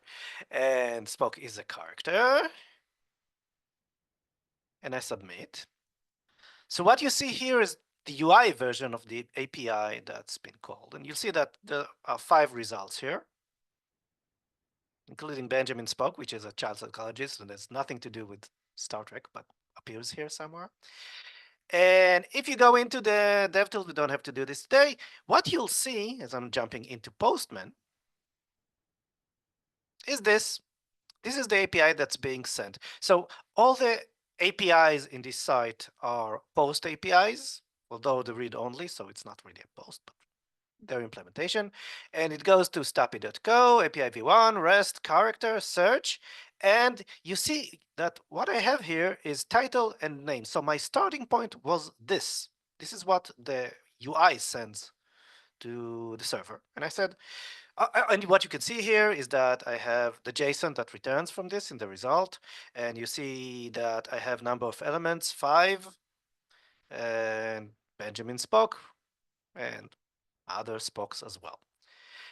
and Spock is a character, and I submit. So what you see here is the UI version of the API that's been called, and you'll see that there are 5 results here, including Benjamin Spock, which is a child psychologist and has nothing to do with Star Trek, but appears here somewhere. And if you go into the DevTools, we don't have to do this today. What you'll see as I'm jumping into Postman is this. This is the API that's being sent. So all the APIs in this site are post APIs, although the read only, so it's not really a post, but their implementation. And it goes to Stappy.co, API v1, REST, character, search. And you see that what I have here is title and name. So my starting point was this. This is what the UI sends to the server. And I said, and what you can see here is that I have the JSON that returns from this in the result. And you see that I have number of elements, 5, and Benjamin Spock, and other Spocks as well.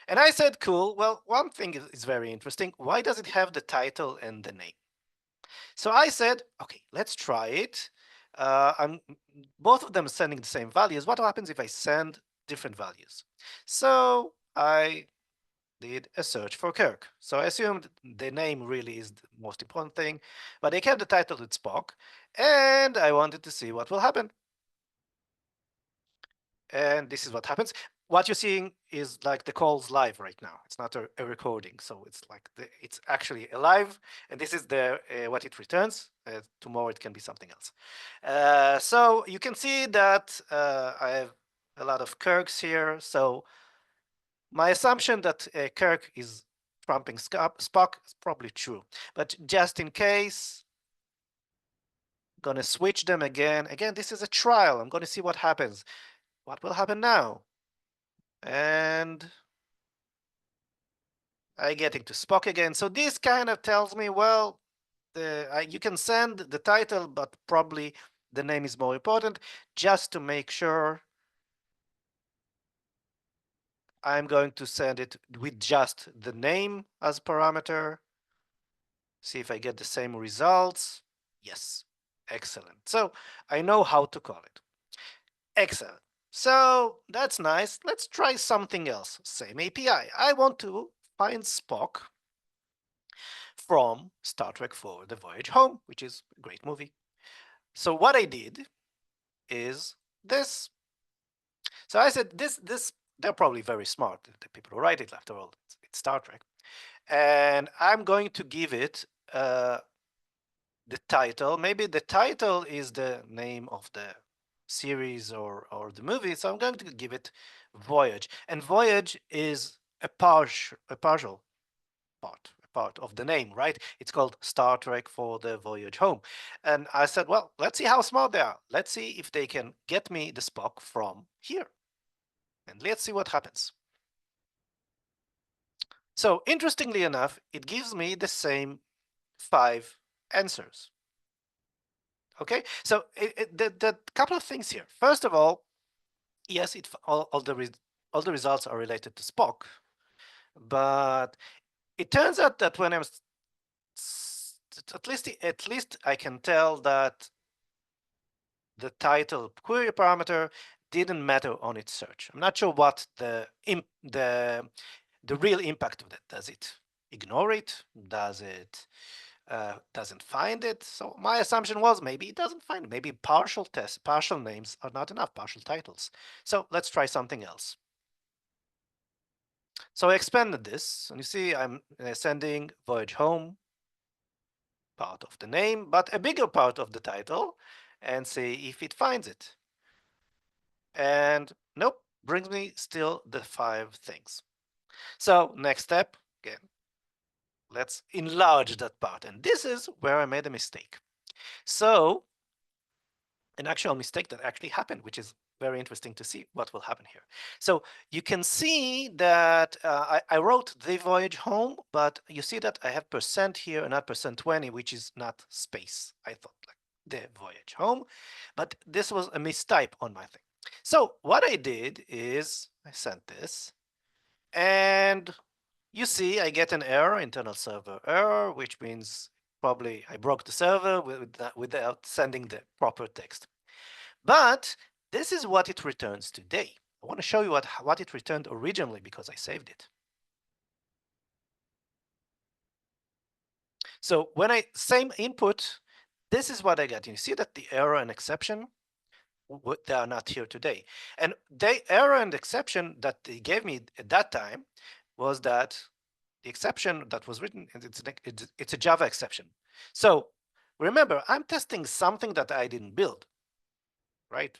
And I said, cool, well, one thing is very interesting. Why does it have the title and the name? So I said, okay, let's try it. I'm both of them sending the same values. What happens if I send different values? So I did a search for Kirk. So I assumed the name really is the most important thing, but I kept the title with Spock, and I wanted to see what will happen. And this is what happens. What you're seeing is like the call's live right now. It's not a recording, so it's like it's actually alive. And this is the what it returns. Tomorrow it can be something else. So you can see that I have a lot of Kirks here. So my assumption that Kirk is trumping Spock is probably true. But just in case, I'm gonna switch them again. Again, this is a trial. I'm gonna see what happens. What will happen now? And I get into Spock again. So this kind of tells me, well, you can send the title, but probably the name is more important. Just to make sure, I'm going to send it with just the name as parameter. See if I get the same results. Yes, excellent. So I know how to call it. Excellent. So that's nice. Let's try something else. Same API. I want to find Spock from Star Trek for the Voyage Home, which is a great movie. So what I did is this. So I said this, they're probably very smart, the people who write it, after all, it's Star Trek. And I'm going to give it the title. Maybe the title is the name of the series or the movie. So I'm going to give it Voyage. And Voyage is a partial part of the name, right? It's called Star Trek for the Voyage Home. And I said, well, let's see how smart they are. Let's see if they can get me the Spock from here. And let's see what happens. So interestingly enough, it gives me the same 5 answers. Okay, so the couple of things here. First of all, yes, all the results are related to Spock, but it turns out that when I'm at least I can tell that the title query parameter didn't matter on its search. I'm not sure what the real impact of that. Does it ignore it? Does it doesn't find it? So my assumption was maybe it doesn't find it. Maybe partial names are not enough, partial titles. So let's try something else. So I expanded this, and you see I'm sending Voyage Home, part of the name, but a bigger part of the title. and see if it finds it. And nope, brings me still the 5 things. So next step, again, let's enlarge that part. And this is where I made a mistake. So an actual mistake that actually happened, which is very interesting to see what will happen here. So you can see that I wrote the voyage home, but you see that I have percent here and not %20, which is not space. I thought like the voyage home, but this was a mistype on my thing. So what I did is I sent this, and you see I get an error, internal server error, which means probably I broke the server without sending the proper text. But this is what it returns today. I want to show you what it returned originally because I saved it. So when I same input, this is what I get. You see that the error and exception, they are not here today. And the error and exception that they gave me at that time was that the exception that was written, it's a Java exception. So remember, I'm testing something that I didn't build, right?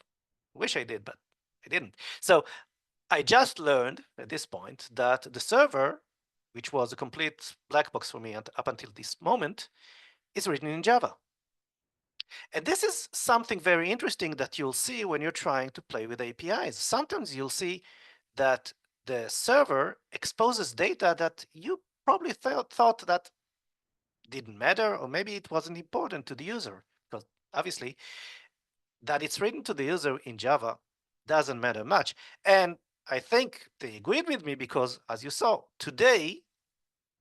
Wish I did, but I didn't. So I just learned at this point that the server, which was a complete black box for me up until this moment, is written in Java. And this is something very interesting that you'll see when you're trying to play with APIs. Sometimes you'll see that the server exposes data that you probably thought that didn't matter, or maybe it wasn't important to the user, because obviously that it's written to the user in Java doesn't matter much. And I think they agreed with me because, as you saw, today,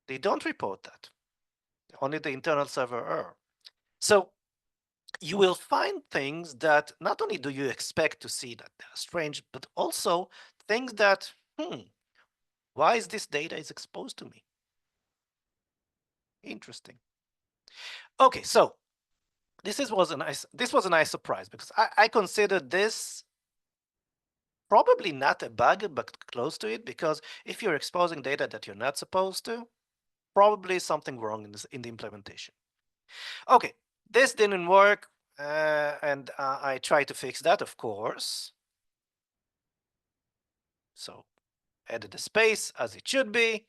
they don't report that, only the internal server error. So you will find things that not only do you expect to see that they're strange, but also things that, why is this data is exposed to me? Interesting. Okay, so this was a nice surprise because I considered this probably not a bug, but close to it, because if you're exposing data that you're not supposed to, probably something wrong in the implementation. Okay, this didn't work, and I tried to fix that, of course. So added a space as it should be,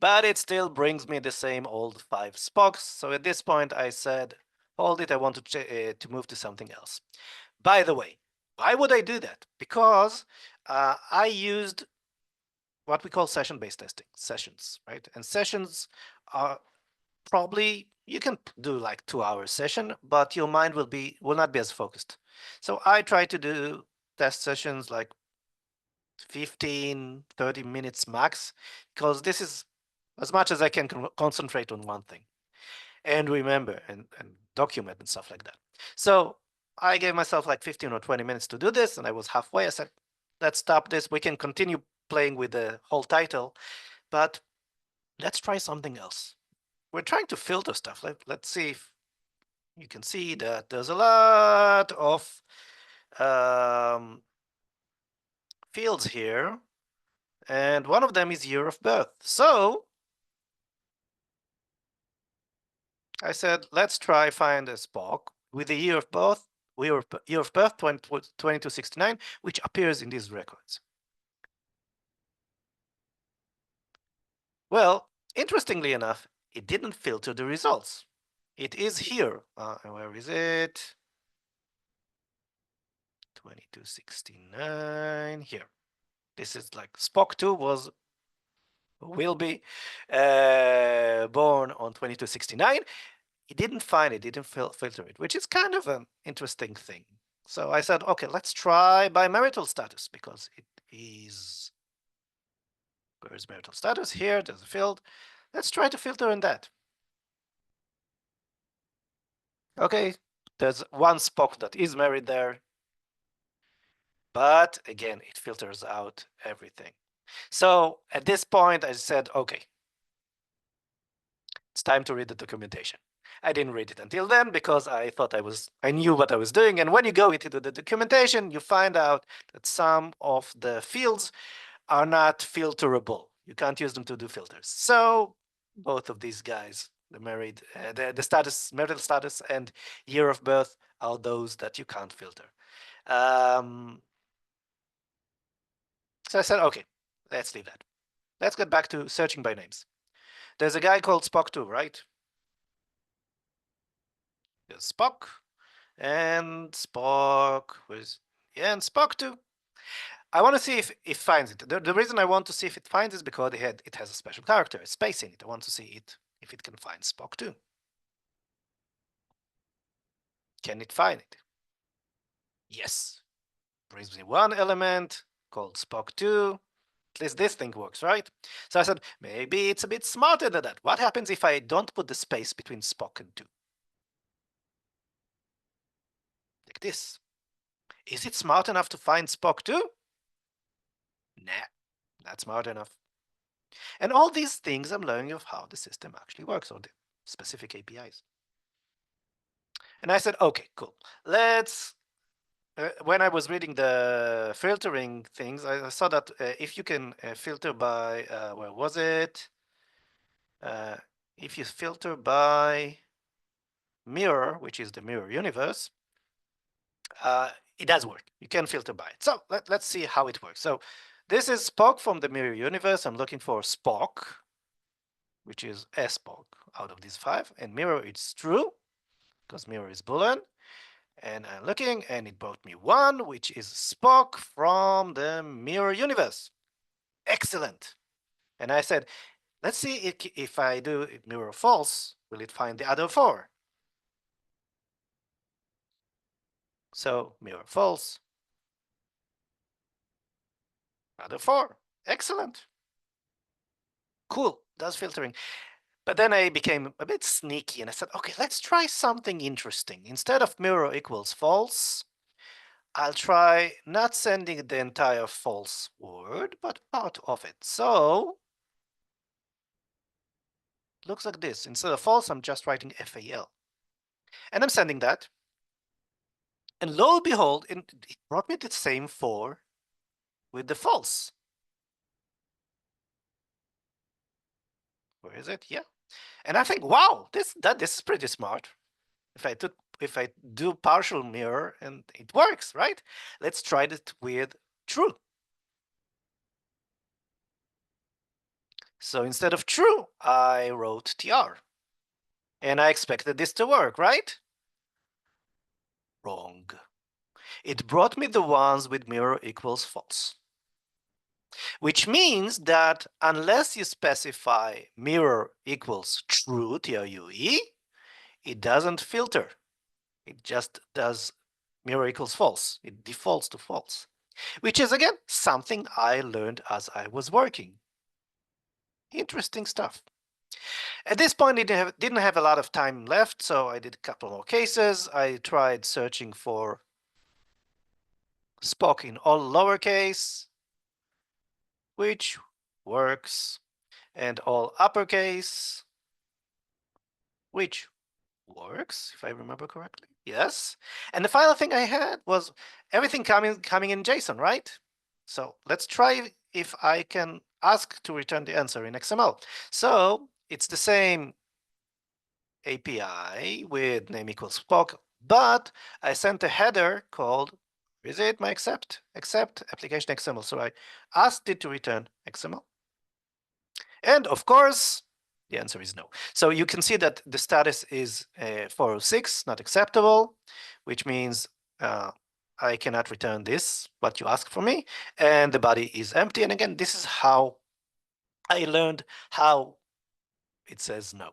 but it still brings me the same old 5 Spocks. So at this point, I said, hold it, I want to move to something else. By the way, why would I do that? Because I used what we call session-based testing, sessions, right? And sessions are probably, you can do like 2-hour session, but your mind will not be as focused. So I try to do test sessions like 15, 30 minutes max, because this is as much as I can concentrate on one thing and remember and document and stuff like that. So I gave myself like 15 or 20 minutes to do this, and I was halfway. I said, let's stop this. We can continue playing with the whole title, but let's try something else. We're trying to filter stuff. Let's see if you can see that there's a lot of fields here, and one of them is year of birth. So I said, let's try find a Spock with the year of birth, 2269, which appears in these records. Well, interestingly enough, it didn't filter the results. It is here. Where is it? 2269 here. This is like Spock 2 will be born on 2269. He didn't find it, didn't filter it, which is kind of an interesting thing. So I said, okay, let's try by marital status, because it is, where's marital status? Here, there's a field. Let's try to filter in that. Okay, there's one Spock that is married there. But again, it filters out everything. So at this point, I said, okay, it's time to read the documentation. I didn't read it until then because I thought I knew what I was doing. And when you go into the documentation, you find out that some of the fields are not filterable. You can't use them to do filters. So both of these guys, the marital status and year of birth, are those that you can't filter. So I said, okay, let's leave that. Let's get back to searching by names. There's a guy called Spock2, right? There's Spock, and Spock was, yeah, and Spock2. I want to see if it finds it. The reason I want to see if it finds is because it has a special character, a space in it. I want to see it if it can find Spock2. Can it find it? Yes. Brings me one element called Spock2. At least this thing works, right? So I said, maybe it's a bit smarter than that. What happens if I don't put the space between Spock and 2? Like this. Is it smart enough to find Spock2? Nah, not smart enough. And all these things I'm learning of how the system actually works, or the specific APIs. And I said, okay, cool. Let's, when I was reading the filtering things, I saw that if you can filter by, where was it? If you filter by mirror, which is the mirror universe, it does work. You can filter by it. So let's see how it works. So this is Spock from the mirror universe. I'm looking for Spock, which is a Spock out of these 5. And mirror, it's true, because mirror is Boolean. And I'm looking, and it brought me 1, which is Spock from the mirror universe. Excellent. And I said, let's see if I do mirror false, will it find the other 4? So mirror false, other 4. Excellent. Cool, does filtering. But then I became a bit sneaky and I said, okay, let's try something interesting. Instead of mirror equals false, I'll try not sending the entire false word, but part of it. So it looks like this. Instead of false, I'm just writing FAL. And I'm sending that. And lo and behold, it brought me the same 4 with the false. Where is it? Yeah. And I think, wow, this is pretty smart. If I do partial mirror and it works, right? Let's try it with true. So instead of true, I wrote TR. And I expected this to work, right? Wrong. It brought me the ones with mirror equals false. Which means that unless you specify mirror equals true, TRUE, it doesn't filter. It just does mirror equals false. It defaults to false, which is, again, something I learned as I was working. Interesting stuff. At this point, I didn't have a lot of time left, so I did a couple more cases. I tried searching for Spock in all lowercase, which works, and all uppercase, which works, if I remember correctly. Yes. And the final thing I had was everything coming in JSON, right? So let's try if I can ask to return the answer in XML. So it's the same API with name equals Spock, but I sent a header called, is it my accept application XML. So I asked it to return XML. And of course, the answer is no. So you can see that the status is 406, not acceptable, which means I cannot return this, what you ask for me, and the body is empty. And again, this is how I learned how it says no.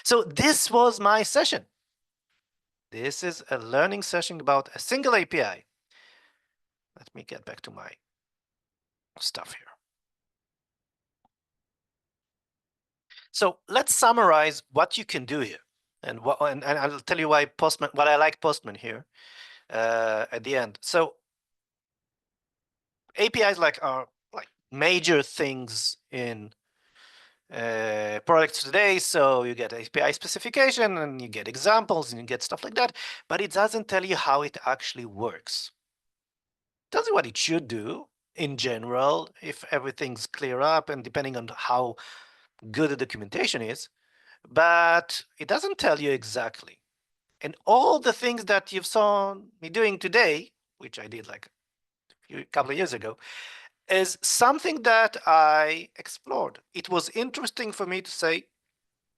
So this was my session. This is a learning session about a single API. Let me get back to my stuff here. So let's summarize what you can do here. And I'll tell you why Postman, what I like Postman here at the end. So APIs are like major things in products today. So you get API specification and you get examples and you get stuff like that, but it doesn't tell you how it actually works. It tells you what it should do in general, if everything's clear up and depending on how good the documentation is, but it doesn't tell you exactly. And all the things that you've saw me doing today, which I did like a couple of years ago, is something that I explored. It was interesting for me to say,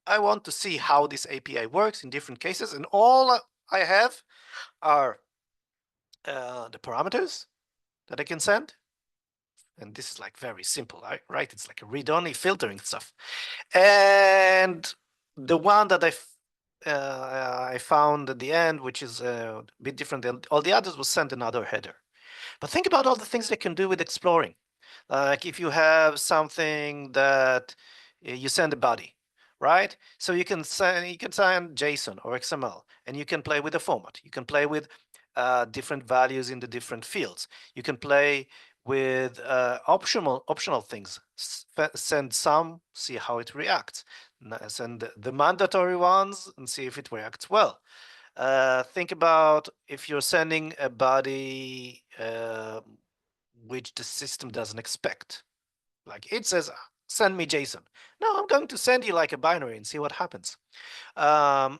I want to see how this API works in different cases, and all I have are the parameters that I can send. And this is like very simple, right? It's like a read-only filtering stuff. And the one that I found at the end, which is a bit different than all the others, was send another header. But think about all the things they can do with exploring. Like if you have something that you send a body, right? So you can send JSON or XML, and you can play with the format. You can play with different values in the different fields. You can play with optional things. Send some, see how it reacts. Send the mandatory ones and see if it reacts well. Think about if you're sending a body which the system doesn't expect. Like it says, send me JSON. No, I'm going to send you like a binary and see what happens. What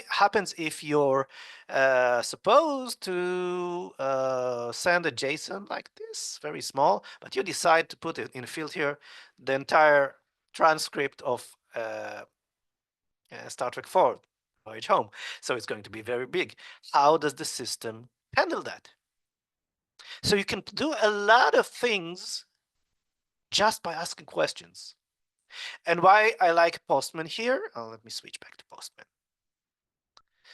happens if you're supposed to send a JSON like this, very small, but you decide to put it in a field here, the entire transcript of Star Trek 4, Voyage Home. So it's going to be very big. How does the system handle that? So you can do a lot of things just by asking questions. And why I like Postman here, let me switch back to Postman.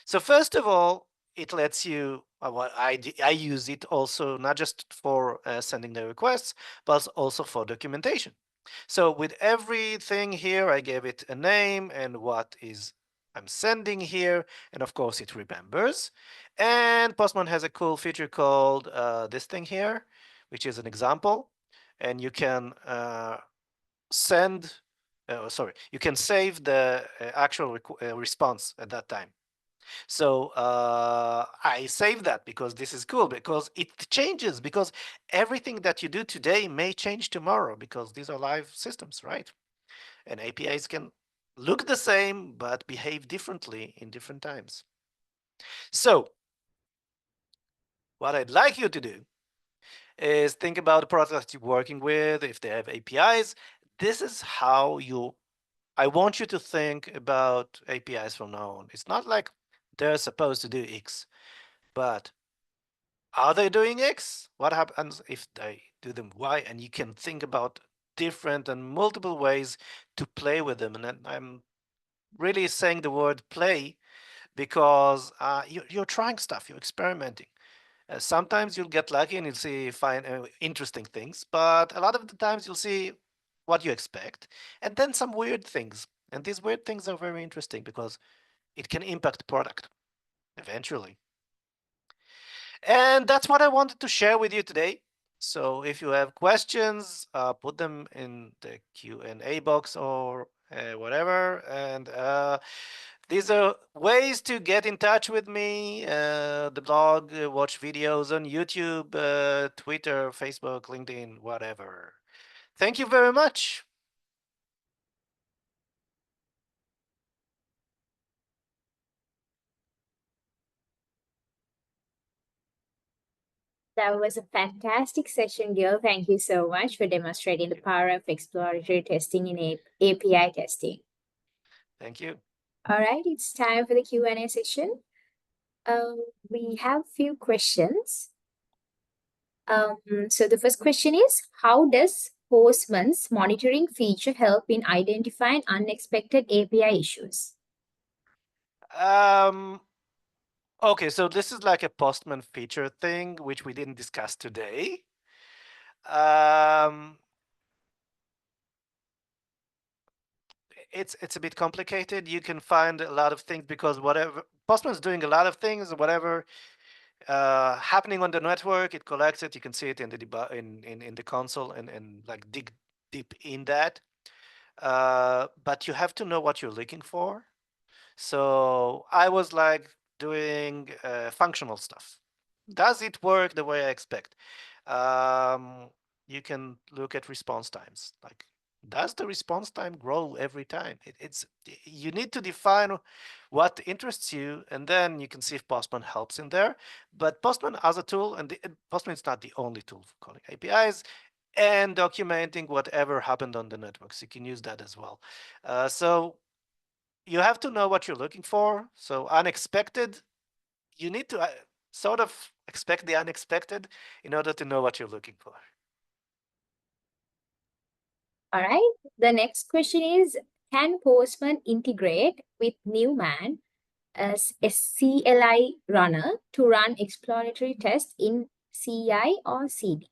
So first of all, it lets you, I use it also not just for sending the requests, but also for documentation. So with everything here, I gave it a name and what is I'm sending here, and of course it remembers. And Postman has a cool feature called this thing here, which is an example, and you can you can save the actual response at that time. So I save that because this is cool, because it changes, because everything that you do today may change tomorrow, because these are live systems, right? And APIs can look the same, but behave differently in different times. So what I'd like you to do is think about the products you're working with. If they have APIs, this is how I want you to think about APIs from now on. It's not like they're supposed to do X, but are they doing X? What happens if they do them Y? And you can think about different and multiple ways to play with them. And I'm really saying the word play because you're trying stuff, you're experimenting. Sometimes you'll get lucky and you'll find interesting things, but a lot of the times you'll see what you expect, and then some weird things. And these weird things are very interesting because it can impact the product eventually. And that's what I wanted to share with you today. So if you have questions, put them in the Q&A box or whatever. And these are ways to get in touch with me, the blog, watch videos on YouTube, Twitter, Facebook, LinkedIn, whatever. Thank you very much. That was a fantastic session, Gil. Thank you so much for demonstrating the power of exploratory testing in API testing. Thank you. All right, it's time for the Q&A session. We have a few questions. So the first question is, how does Postman's monitoring feature help in identifying unexpected API issues? Okay, so this is like a Postman feature thing, which we didn't discuss today. It's a bit complicated. You can find a lot of things because whatever Postman's doing a lot of things, whatever happening on the network, it collects it. You can see it in the in the console and like dig deep in that. But you have to know what you're looking for. So I was like doing functional stuff. Does it work the way I expect? You can look at response times. Like Does the response time grow every time? You need to define what interests you, and then you can see if Postman helps in there. But Postman as a tool, and Postman is not the only tool for calling APIs and documenting whatever happened on the networks. You can use that as well. So you have to know what you're looking for. So unexpected, you need to sort of expect the unexpected in order to know what you're looking for. All right. The next question is, can Postman integrate with Newman as a CLI runner to run exploratory tests in CI or CD?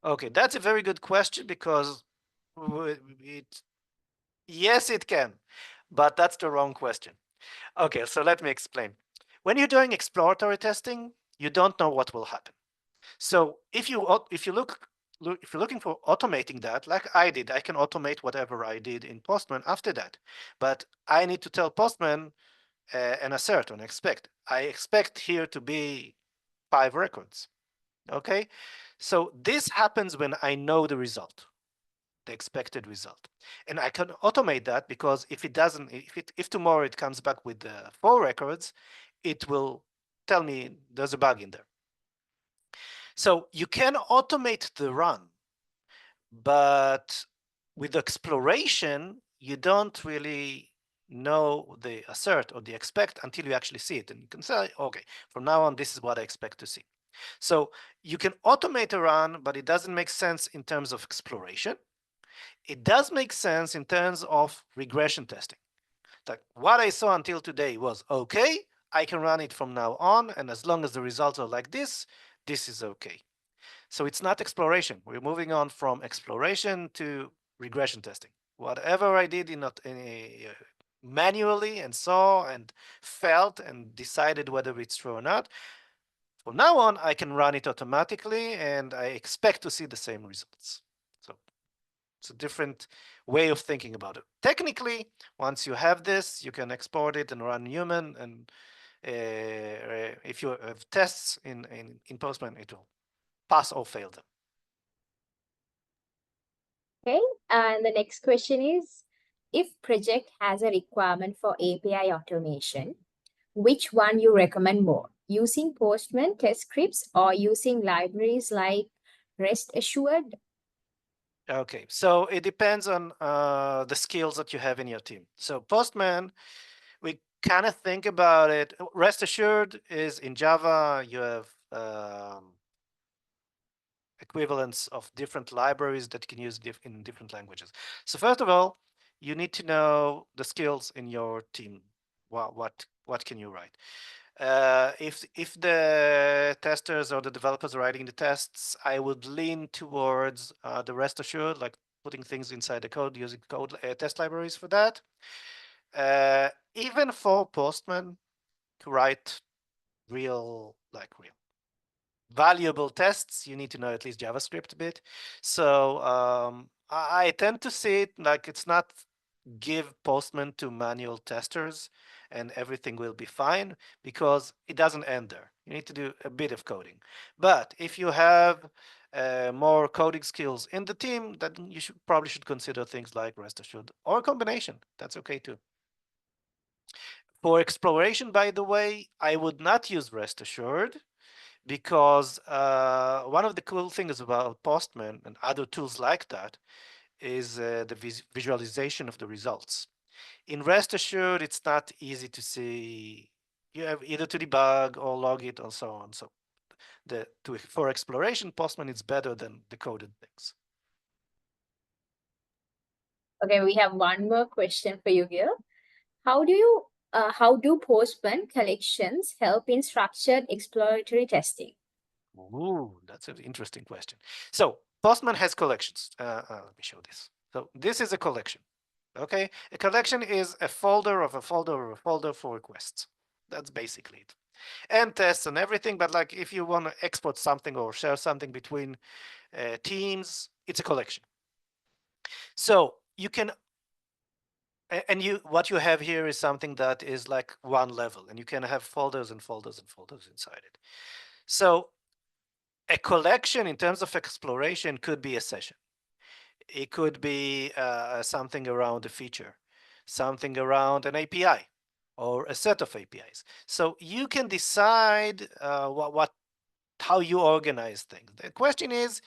Okay, that's a very good question because yes, it can, but that's the wrong question. Okay, so let me explain. When you're doing exploratory testing, you don't know what will happen. So if you're looking for automating that, like I did, I can automate whatever I did in Postman after that. But I need to tell Postman an assert or an expect. I expect here to be 5 records. Okay, so this happens when I know the result, the expected result, and I can automate that because if it doesn't, if tomorrow it comes back with 4 records, it will tell me there's a bug in there. So you can automate the run, but with exploration, you don't really know the assert or the expect until you actually see it. And you can say, okay, from now on, this is what I expect to see. So you can automate a run, but it doesn't make sense in terms of exploration. It does make sense in terms of regression testing. Like what I saw until today was okay. I can run it from now on. And as long as the results are like this is okay. So it's not exploration. We're moving on from exploration to regression testing. Whatever I did manually and saw and felt and decided whether it's true or not, from now on, I can run it automatically and I expect to see the same results. So it's a different way of thinking about it. Technically, once you have this, you can export it and run Newman. And if you have tests in Postman, it will pass or fail them. Okay, and the next question is, if project has a requirement for API automation, which one you recommend more? Using Postman test scripts or using libraries like Rest Assured? Okay, so it depends on the skills that you have in your team. So Postman, we kind of think about it. Rest Assured is in Java. You have equivalents of different libraries that you can use in different languages. So first of all, you need to know the skills in your team. What can you write? If the testers or the developers are writing the tests, I would lean towards the Rest Assured, like putting things inside the code, using code test libraries for that. Even for Postman to write real valuable tests, you need to know at least JavaScript a bit. So I tend to see it like it's not give Postman to manual testers and everything will be fine, because it doesn't end there. You need to do a bit of coding. But if you have more coding skills in the team, then you probably should consider things like Rest Assured or a combination. That's okay too. For exploration, by the way, I would not use Rest Assured, because one of the cool things about Postman and other tools like that is the visualization of the results. In Rest Assured, it's not easy to see. You have either to debug or log it and so on. So for exploration, Postman is better than the coded things. Okay, we have one more question for you here. How do Postman collections help in structured exploratory testing? Ooh, that's an interesting question. So Postman has collections. Let me show this. So this is a collection. Okay, a collection is a folder of a folder of a folder for requests. That's basically it. And tests and everything, but like if you want to export something or share something between teams, it's a collection. So you can, and what you have here is something that is like one level, and you can have folders and folders and folders inside it. So a collection in terms of exploration could be a session. It could be something around a feature, something around an API or a set of APIs. So you can decide how you organize things. The question is,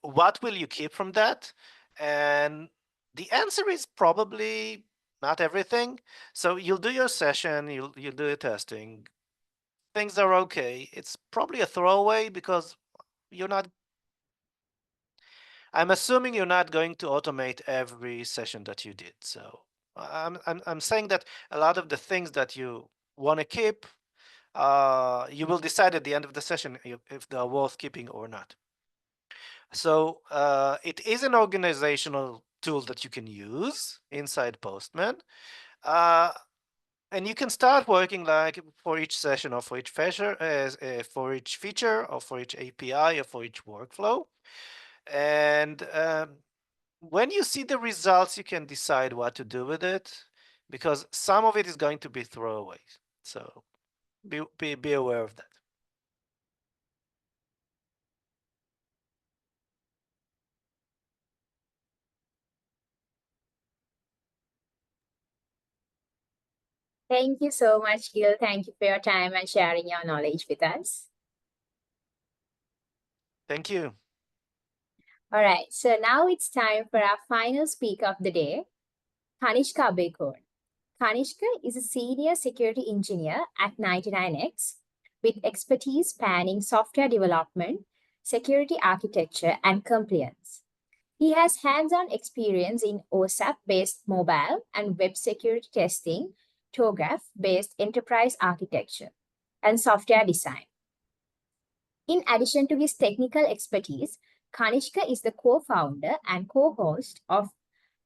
what will you keep from that? And the answer is probably not everything. So you'll do your session, you'll do your testing. Things are okay. It's probably a throwaway because you're not. I'm assuming you're not going to automate every session that you did. So I'm saying that a lot of the things that you want to keep, you will decide at the end of the session if they're worth keeping or not. So it is an organizational tool that you can use inside Postman. And you can start working like for each session or for each feature, or for each API or for each workflow. And when you see the results, you can decide what to do with it, because some of it is going to be throwaways. So be aware of that. Thank you so much, Gil. Thank you for your time and sharing your knowledge with us. Thank you. All right, so now it's time for our final speaker of the day, Kanishka Abeykorn. Kanishka is a senior security engineer at 99X with expertise spanning software development, security architecture, and compliance. He has hands-on experience in OSAP-based mobile and web security testing, TOGAF-based enterprise architecture, and software design. In addition to his technical expertise, Kanishka is the co-founder and co-host of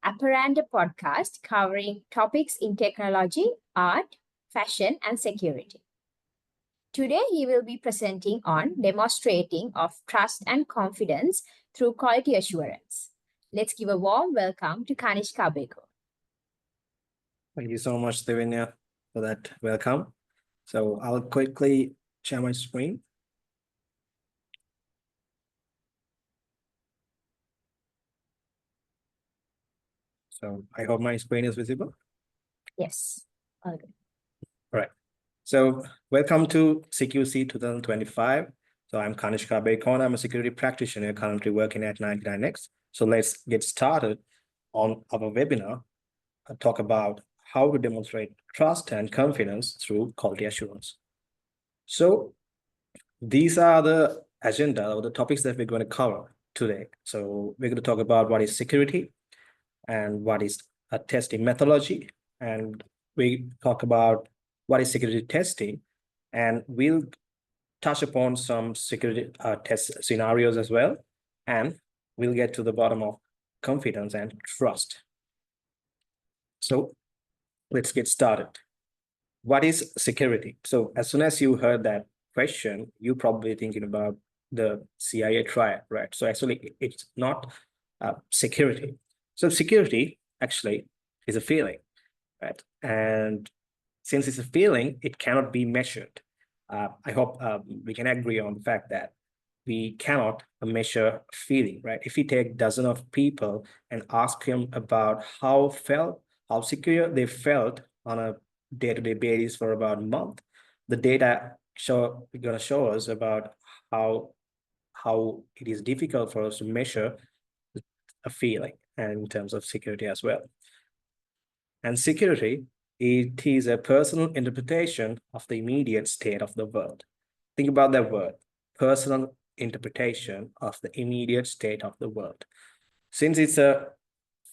Apparanda podcast covering topics in technology, art, fashion, and security. Today, he will be presenting on demonstrating of trust and confidence through quality assurance. Let's give a warm welcome to Kanishka Abeykorn. Thank you so much, Devinya, for that welcome. So I'll quickly share my screen. So I hope my screen is visible. Yes, all good. All right. So welcome to CQC 2025. So I'm Kanishka Abeykorn. I'm a security practitioner currently working at 99X. So let's get started on our webinar and talk about how to demonstrate trust and confidence through quality assurance. So these are the agenda or the topics that we're going to cover today. So we're going to talk about what is security and what is a testing methodology. And we talk about what is security testing, and we'll touch upon some security test scenarios as well. And we'll get to the bottom of confidence and trust. So let's get started. What is security? So as soon as you heard that question, you're probably thinking about the CIA triad, right? So actually, it's not security. So security actually is a feeling, right? And since it's a feeling, it cannot be measured. I hope we can agree on the fact that we cannot measure feeling, right? If we take dozens of people and ask them about how secure they felt on a day-to-day basis for about a month, the data are going to show us about how it is difficult for us to measure a feeling, and in terms of security as well. And security, it is a personal interpretation of the immediate state of the world. Think about that word, personal interpretation of the immediate state of the world. Since it's a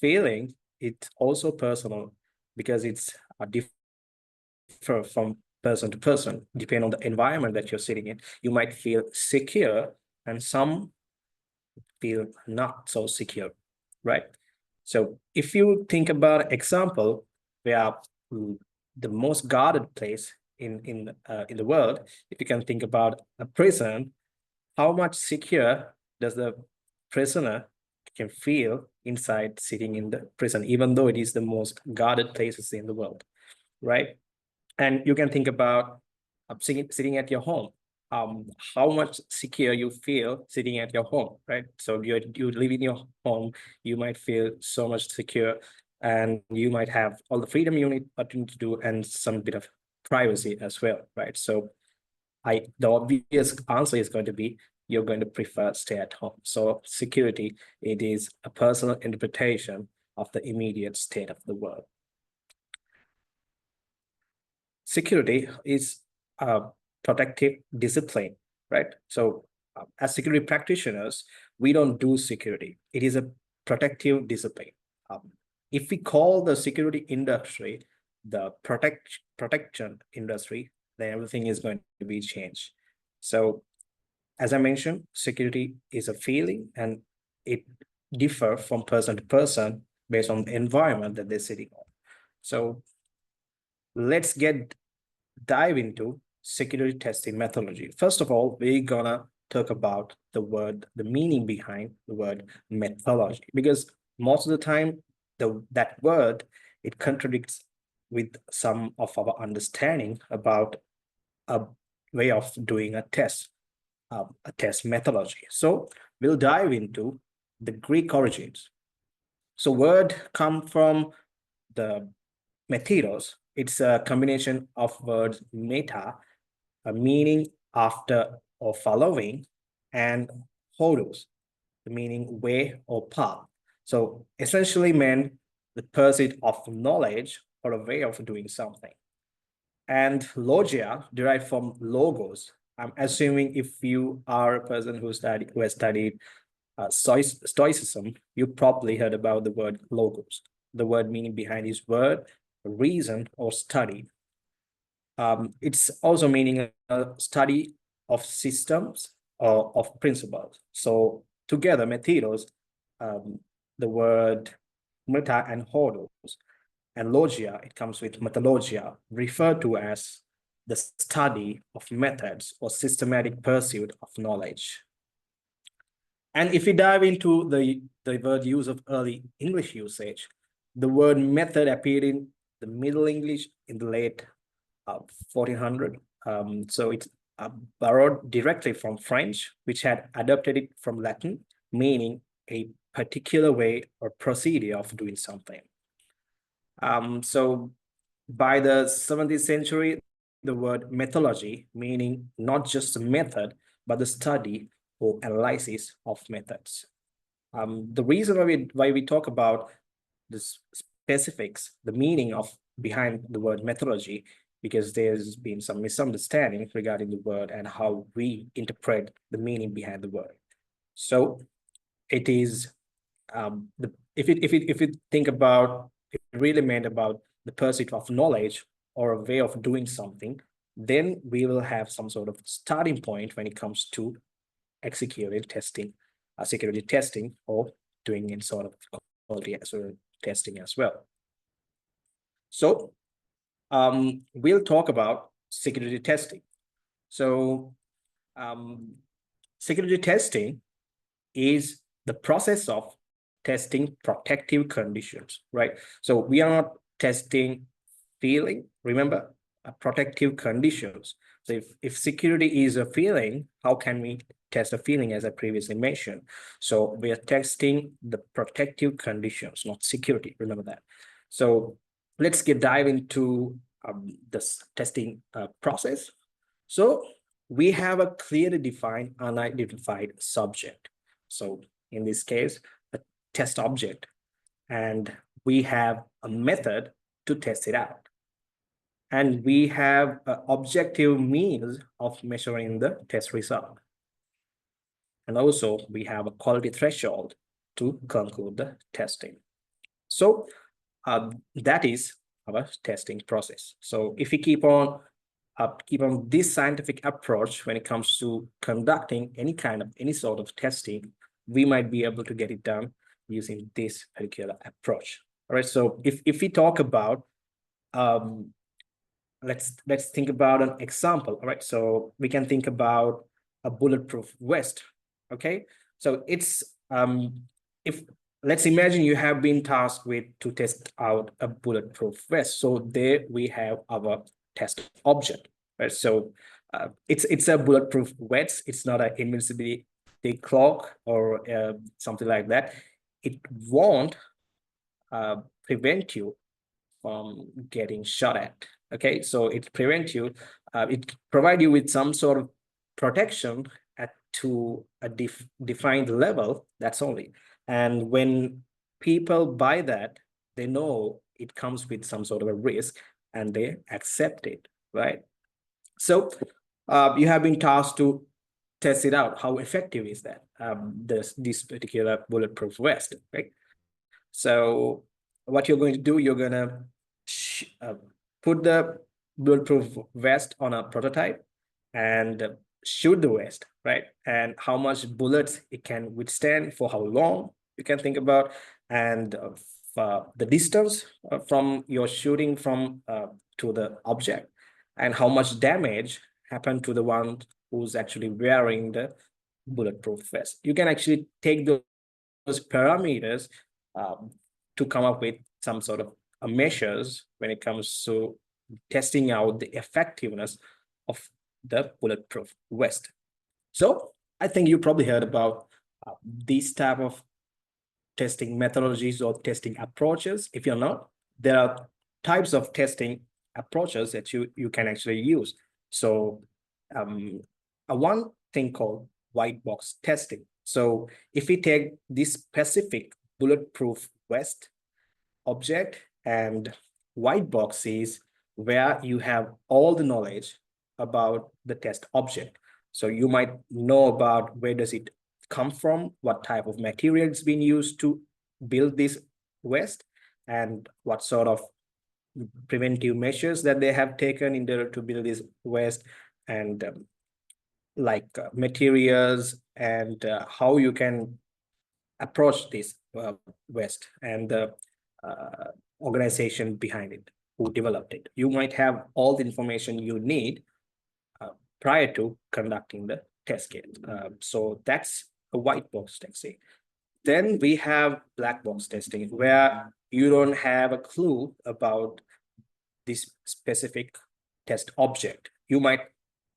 feeling, it's also personal because it's different from person to person, depending on the environment that you're sitting in. You might feel secure and some feel not so secure, right? So if you think about an example where the most guarded place in the world, if you can think about a prison, how much secure does the prisoner can feel inside sitting in the prison, even though it is the most guarded places in the world, right? And you can think about sitting at your home. how much secure you feel sitting at your home, right? So you live in your home, you might feel so much secure, and you might have all the freedom you need to do and some bit of privacy as well, right? So the obvious answer is going to be you're going to prefer stay at home. So security, it is a personal interpretation of the immediate state of the world. Security is a protective discipline, right? So as security practitioners, we don't do security. It is a protective discipline. If we call the security industry the protection industry, then everything is going to be changed. So as I mentioned, security is a feeling and it differs from person to person based on the environment that they're sitting on. So let's dive into security testing methodology. First of all, we're gonna talk about the meaning behind the word methodology, because most of the time that word, it contradicts with some of our understanding about a way of doing a test methodology. So we'll dive into the Greek origins. So word come from the methodos. It's a combination of words meta, meaning after or following, and hodos, the meaning way or path. So essentially meant the pursuit of knowledge or a way of doing something. And logia derived from logos. I'm assuming if you are a person who has studied Stoicism, you probably heard about the word logos. The word meaning behind this word, reason or study. It's also meaning a study of systems or of principles. So together, methodos, the word meta and hodos, and logia, it comes with methodologia, referred to as the study of methods or systematic pursuit of knowledge. And if we dive into the word use of early English usage, the word method appeared in the Middle English in the late 1400. So it's borrowed directly from French, which had adopted it from Latin, meaning a particular way or procedure of doing something. So by the 17th century, the word methodology, meaning not just a method, but the study or analysis of methods. The reason why we talk about the specifics, the meaning of behind the word methodology, because there's been some misunderstanding regarding the word and how we interpret the meaning behind the word. So it is if you think about it, really meant about the pursuit of knowledge or a way of doing something, then we will have some sort of starting point when it comes to executing testing, security testing, or doing in sort of quality testing as well. So we'll talk about security testing. So security testing is the process of testing protective conditions, right? So we are not testing feeling, remember, protective conditions. So if security is a feeling, how can we test a feeling, as I previously mentioned? So we are testing the protective conditions, not security, remember that. So let's dive into this testing process. So we have a clearly defined unidentified subject. So in this case, a test object, and we have a method to test it out. And we have objective means of measuring the test result. And also we have a quality threshold to conclude the testing. So that is our testing process. So if we keep on this scientific approach when it comes to conducting any sort of testing, we might be able to get it done using this particular approach. All right. So if we talk about let's think about an example. All right. So we can think about a bulletproof vest. Okay. So it's if let's imagine you have been tasked with to test out a bulletproof vest. So there we have our test object, right? So It's a bulletproof vest. It's not an invincibility cloak or something like that. It won't prevent you from getting shot at. Okay, so it prevents you, it provide you with some sort of protection at to a defined level. That's only. And when people buy that, they know it comes with some sort of a risk and they accept it, right? So you have been tasked to test it out. How effective is that? This particular bulletproof vest, right? So what you're going to do, you're going to put the bulletproof vest on a prototype and shoot the vest, right? And how much bullets it can withstand, for how long you can think about, and the distance from your shooting from to the object, and how much damage happened to the one who's actually wearing the bulletproof vest. You can actually take those parameters to come up with some sort of measures when it comes to testing out the effectiveness of the bulletproof vest. So I think you probably heard about these type of testing methodologies or testing approaches. If you're not, there are types of testing approaches that you can actually use. So one thing called white box testing. So if we take this specific bulletproof vest object, and white box is where you have all the knowledge about the test object. So you might know about where does it come from, what type of material is being used to build this vest, and what sort of preventive measures that they have taken in order to build this vest, and materials, and how you can approach this vest, and the organization behind it who developed it. You might have all the information you need prior to conducting the test case. So that's a white box testing. Then we have black box testing, where you don't have a clue about this specific test object. You might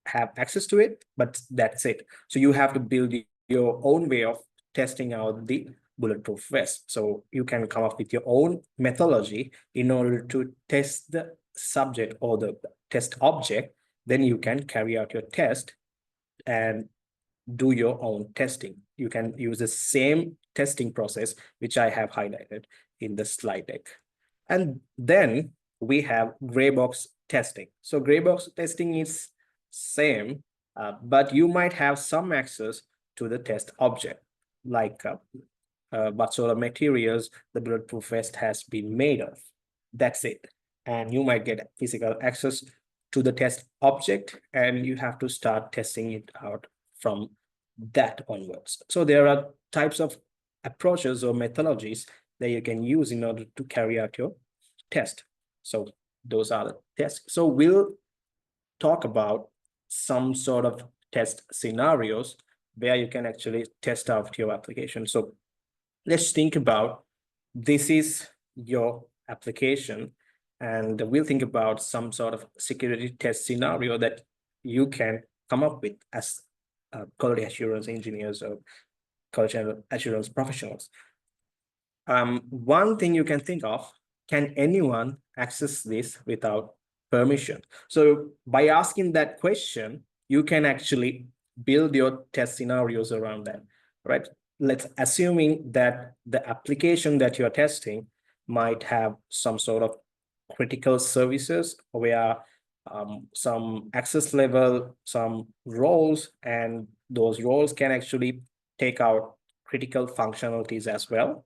have access to it, but that's it. So you have to build your own way of testing out the bulletproof vest. So you can come up with your own methodology in order to test the subject or the test object. Then you can carry out your test and do your own testing. You can use the same testing process, which I have highlighted in the slide deck. And then we have gray box testing. So gray box testing is same, but you might have some access to the test object, like what sort of materials the bulletproof vest has been made of. That's it. And you might get physical access to the test object, and you have to start testing it out from that onwards. So there are types of approaches or methodologies that you can use in order to carry out your test. So those are the tests. So we'll talk about some sort of test scenarios where you can actually test out your application. So let's think about, this is your application, and we'll think about some sort of security test scenario that you can come up with as quality assurance engineers or quality assurance professionals. One thing you can think of, can anyone access this without permission? So by asking that question, you can actually build your test scenarios around that, right? Let's assuming that the application that you're testing might have some sort of critical services where some access level, some roles, and those roles can actually take out critical functionalities as well.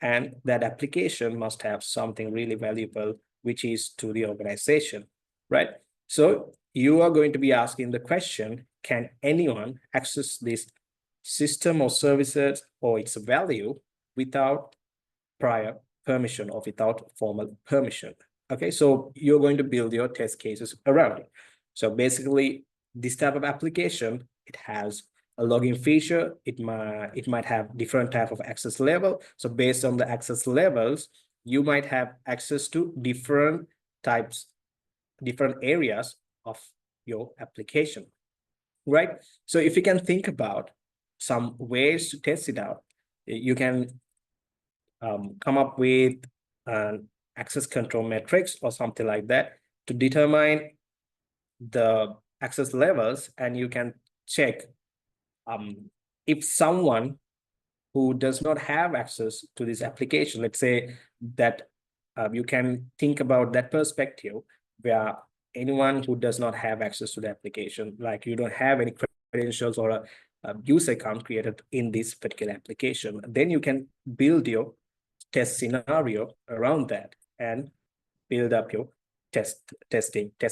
And that application must have something really valuable, which is to the organization, right? So you are going to be asking the question, can anyone access this system or services or its value without prior permission or without formal permission? Okay, so you're going to build your test cases around it. So basically, this type of application, it has a login feature. It might have different type of access level. So based on the access levels, you might have access to different types, different areas of your application, right? So if you can think about some ways to test it out, you can come up with an access control matrix or something like that to determine the access levels, and you can check if someone who does not have access to this application, let's say that you can think about that perspective where anyone who does not have access to the application, like you don't have any credentials or a user account created in this particular application, then you can build your test scenario around that and build up your test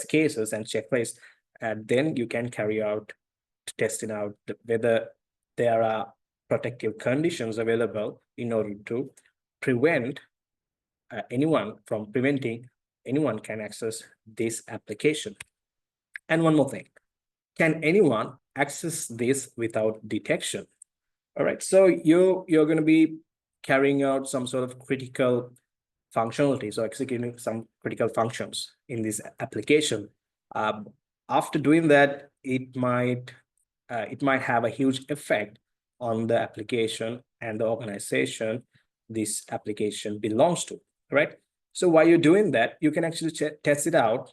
cases and checklists, and then you can carry out testing out whether there are protective conditions available in order to prevent preventing anyone can access this application. And one more thing, can anyone access this without detection? All right, so you're going to be carrying out some sort of critical functionalities or executing some critical functions in this application. After doing that, it might have a huge effect on the application and the organization this application belongs to, right? So while you're doing that, you can actually test it out.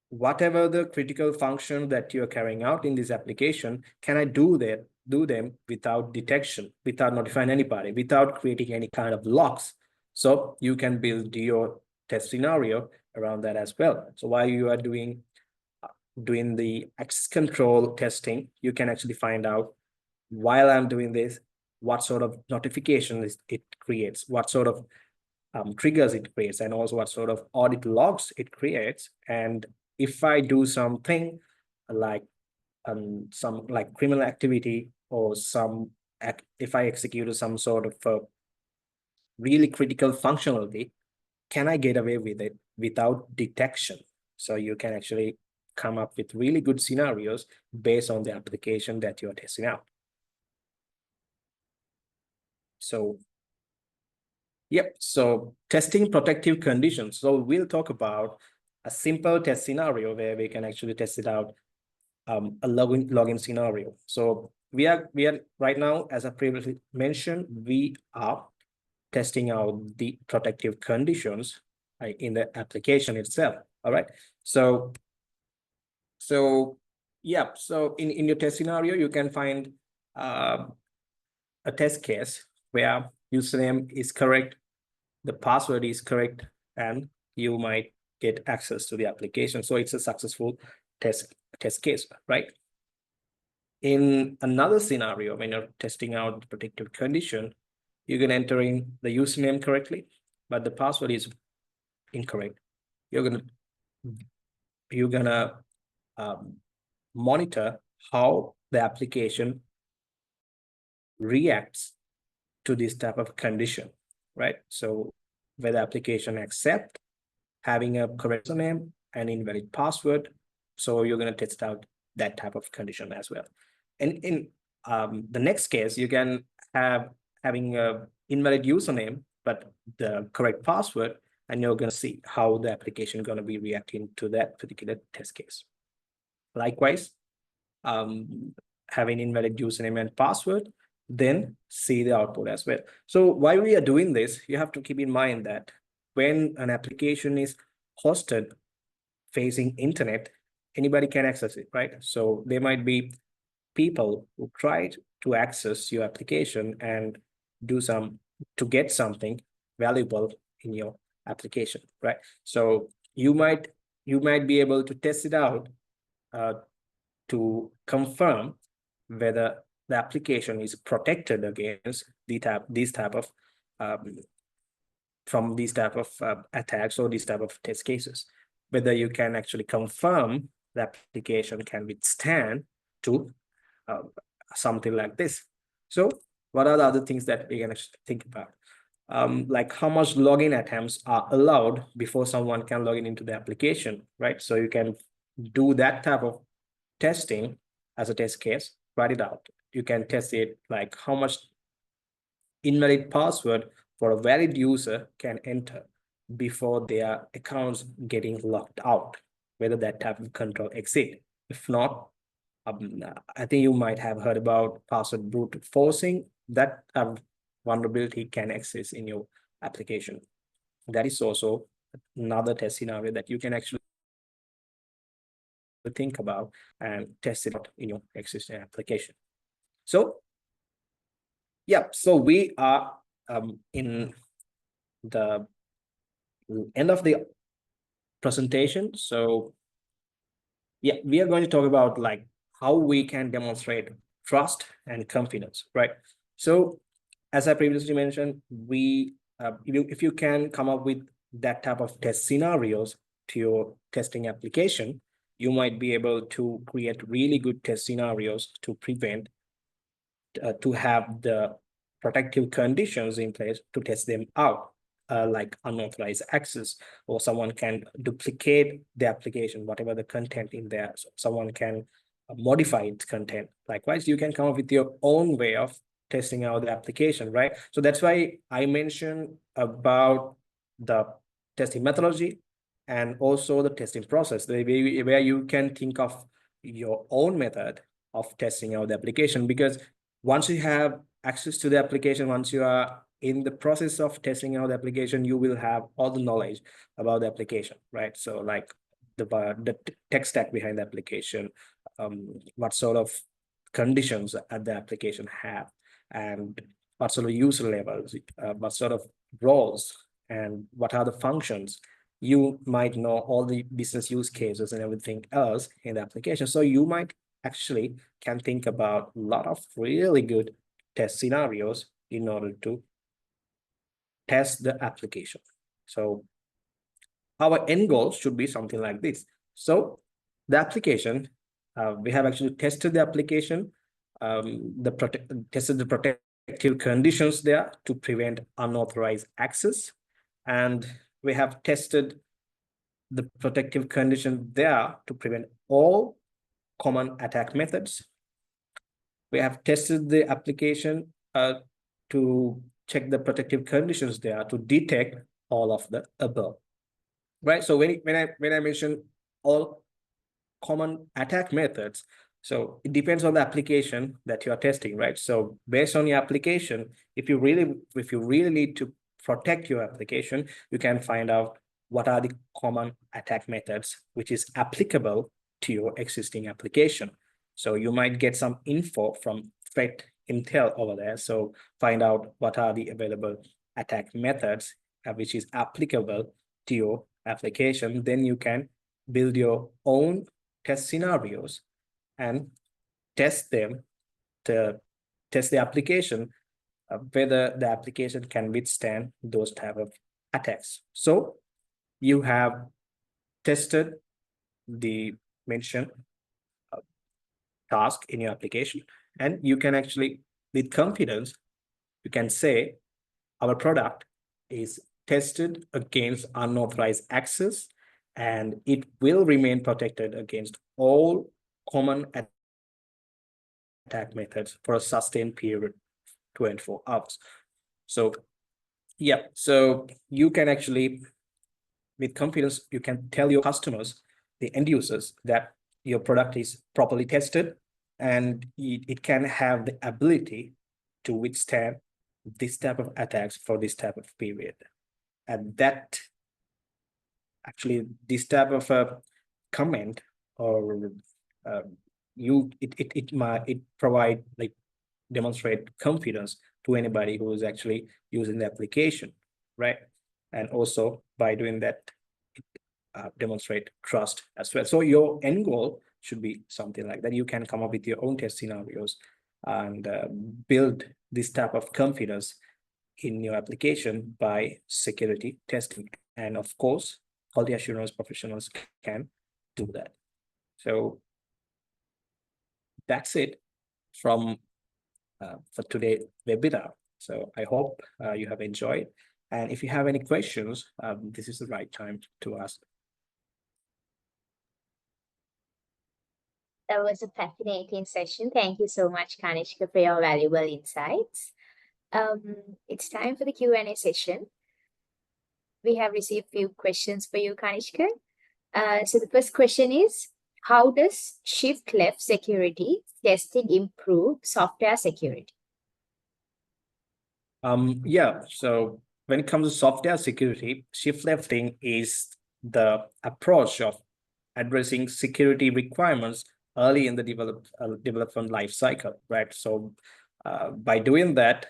Whatever the critical function that you're carrying out in this application, can I do them without detection, without notifying anybody, without creating any kind of locks? So you can build your test scenario around that as well. So while you are doing the access control testing, you can actually find out, while I'm doing this, what sort of notifications it creates, what sort of triggers it creates, and also what sort of audit logs it creates. And if I do something like some like criminal activity or if I executed some sort of really critical functionality, can I get away with it without detection? So you can actually come up with really good scenarios based on the application that you're testing out. So, yep, so testing protective conditions. So we'll talk about a simple test scenario where we can actually test it out, a login scenario. So we are right now, as I previously mentioned, we are testing out the protective conditions in the application itself. All right. So yeah, so in your test scenario, you can find a test case where username is correct, the password is correct, and you might get access to the application. So it's a successful test case, right? In another scenario, when you're testing out the protective condition, you can enter in the username correctly, but the password is incorrect. You're gonna monitor how the application reacts to this type of condition, right? So whether application accept having a correct username and invalid password, so you're going to test out that type of condition as well. And in the next case, you can having a invalid username but the correct password, and you're going to see how the application going to be reacting to that particular test case. Likewise, having invalid username and password, then see the output as well. So while we are doing this, you have to keep in mind that when an application is hosted facing internet, anybody can access it, right? So there might be people who try to access your application and to get something valuable in your application, right? So you might be able to test it out to confirm whether the application is protected against these type of attacks or these type of test cases, whether you can actually confirm the application can withstand to something like this. So what are the other things that we can actually think about? Like how much login attempts are allowed before someone can log into the application, right? So you can do that type of testing as a test case, write it out. You can test it like how much invalid password for a valid user can enter before their accounts getting locked out, whether that type of control exists, If not, I think you might have heard about password brute forcing. That vulnerability can exist in your application. That is also another test scenario that you can actually think about and test it out in your existing application. So, yeah, so we are in the end of the presentation. So, yeah, we are going to talk about like how we can demonstrate trust and confidence, right? So, as I previously mentioned, if you can come up with that type of test scenarios to your testing application, you might be able to create really good test scenarios to prevent, to have the protective conditions in place to test them out, like unauthorized access, or someone can duplicate the application, whatever the content in there. So someone can modify its content. Likewise, you can come up with your own way of testing out the application, right? So that's why I mentioned about the testing methodology and also the testing process, where you can think of your own method of testing out the application. Because once you have access to the application, once you are in the process of testing out the application, you will have all the knowledge about the application, right? So like the tech stack behind the application, what sort of conditions that the application have, and what sort of user levels, what sort of roles, and what are the functions. You might know all the business use cases and everything else in the application. So you might actually can think about a lot of really good test scenarios in order to test the application. So our end goal should be something like this. So the application, we have actually tested the application, tested the protective conditions there to prevent unauthorized access. And we have tested the protective condition there to prevent all common attack methods. We have tested the application to check the protective conditions there to detect all of the above, right? So when I mention all common attack methods, so it depends on the application that you are testing, right? So based on your application, if you really need to protect your application, you can find out what are the common attack methods which is applicable to your existing application. So you might get some info from threat intel over there. So find out what are the available attack methods which is applicable to your application. Then you can build your own test scenarios and test them to test the application, whether the application can withstand those type of attacks. So you have tested the mentioned task in your application, and you can actually, with confidence, you can say our product is tested against unauthorized access, and it will remain protected against all common attack methods for a sustained period, 24 hours. So yeah, so you can actually, with confidence, you can tell your customers, the end users, that your product is properly tested and it can have the ability to withstand this type of attacks for this type of period. And that actually, this type of a comment or it provide, like, demonstrate confidence to anybody who is actually using the application, right? And also by doing that, demonstrate trust as well. So your end goal should be something like that. You can come up with your own test scenarios and build this type of confidence in your application by security testing. And of course, quality assurance professionals can do that. So that's it from for today's webinar. So I hope you have enjoyed. And if you have any questions, this is the right time to ask. That was a fascinating session. Thank you so much, Kanishka, for your valuable insights. It's time for the Q&A session. We have received a few questions for you, Kanishka. So the first question is, How does shift left security testing improve software security? Yeah, so when it comes to software security, shift lefting is the approach of addressing security requirements early in the development life cycle, right? So by doing that,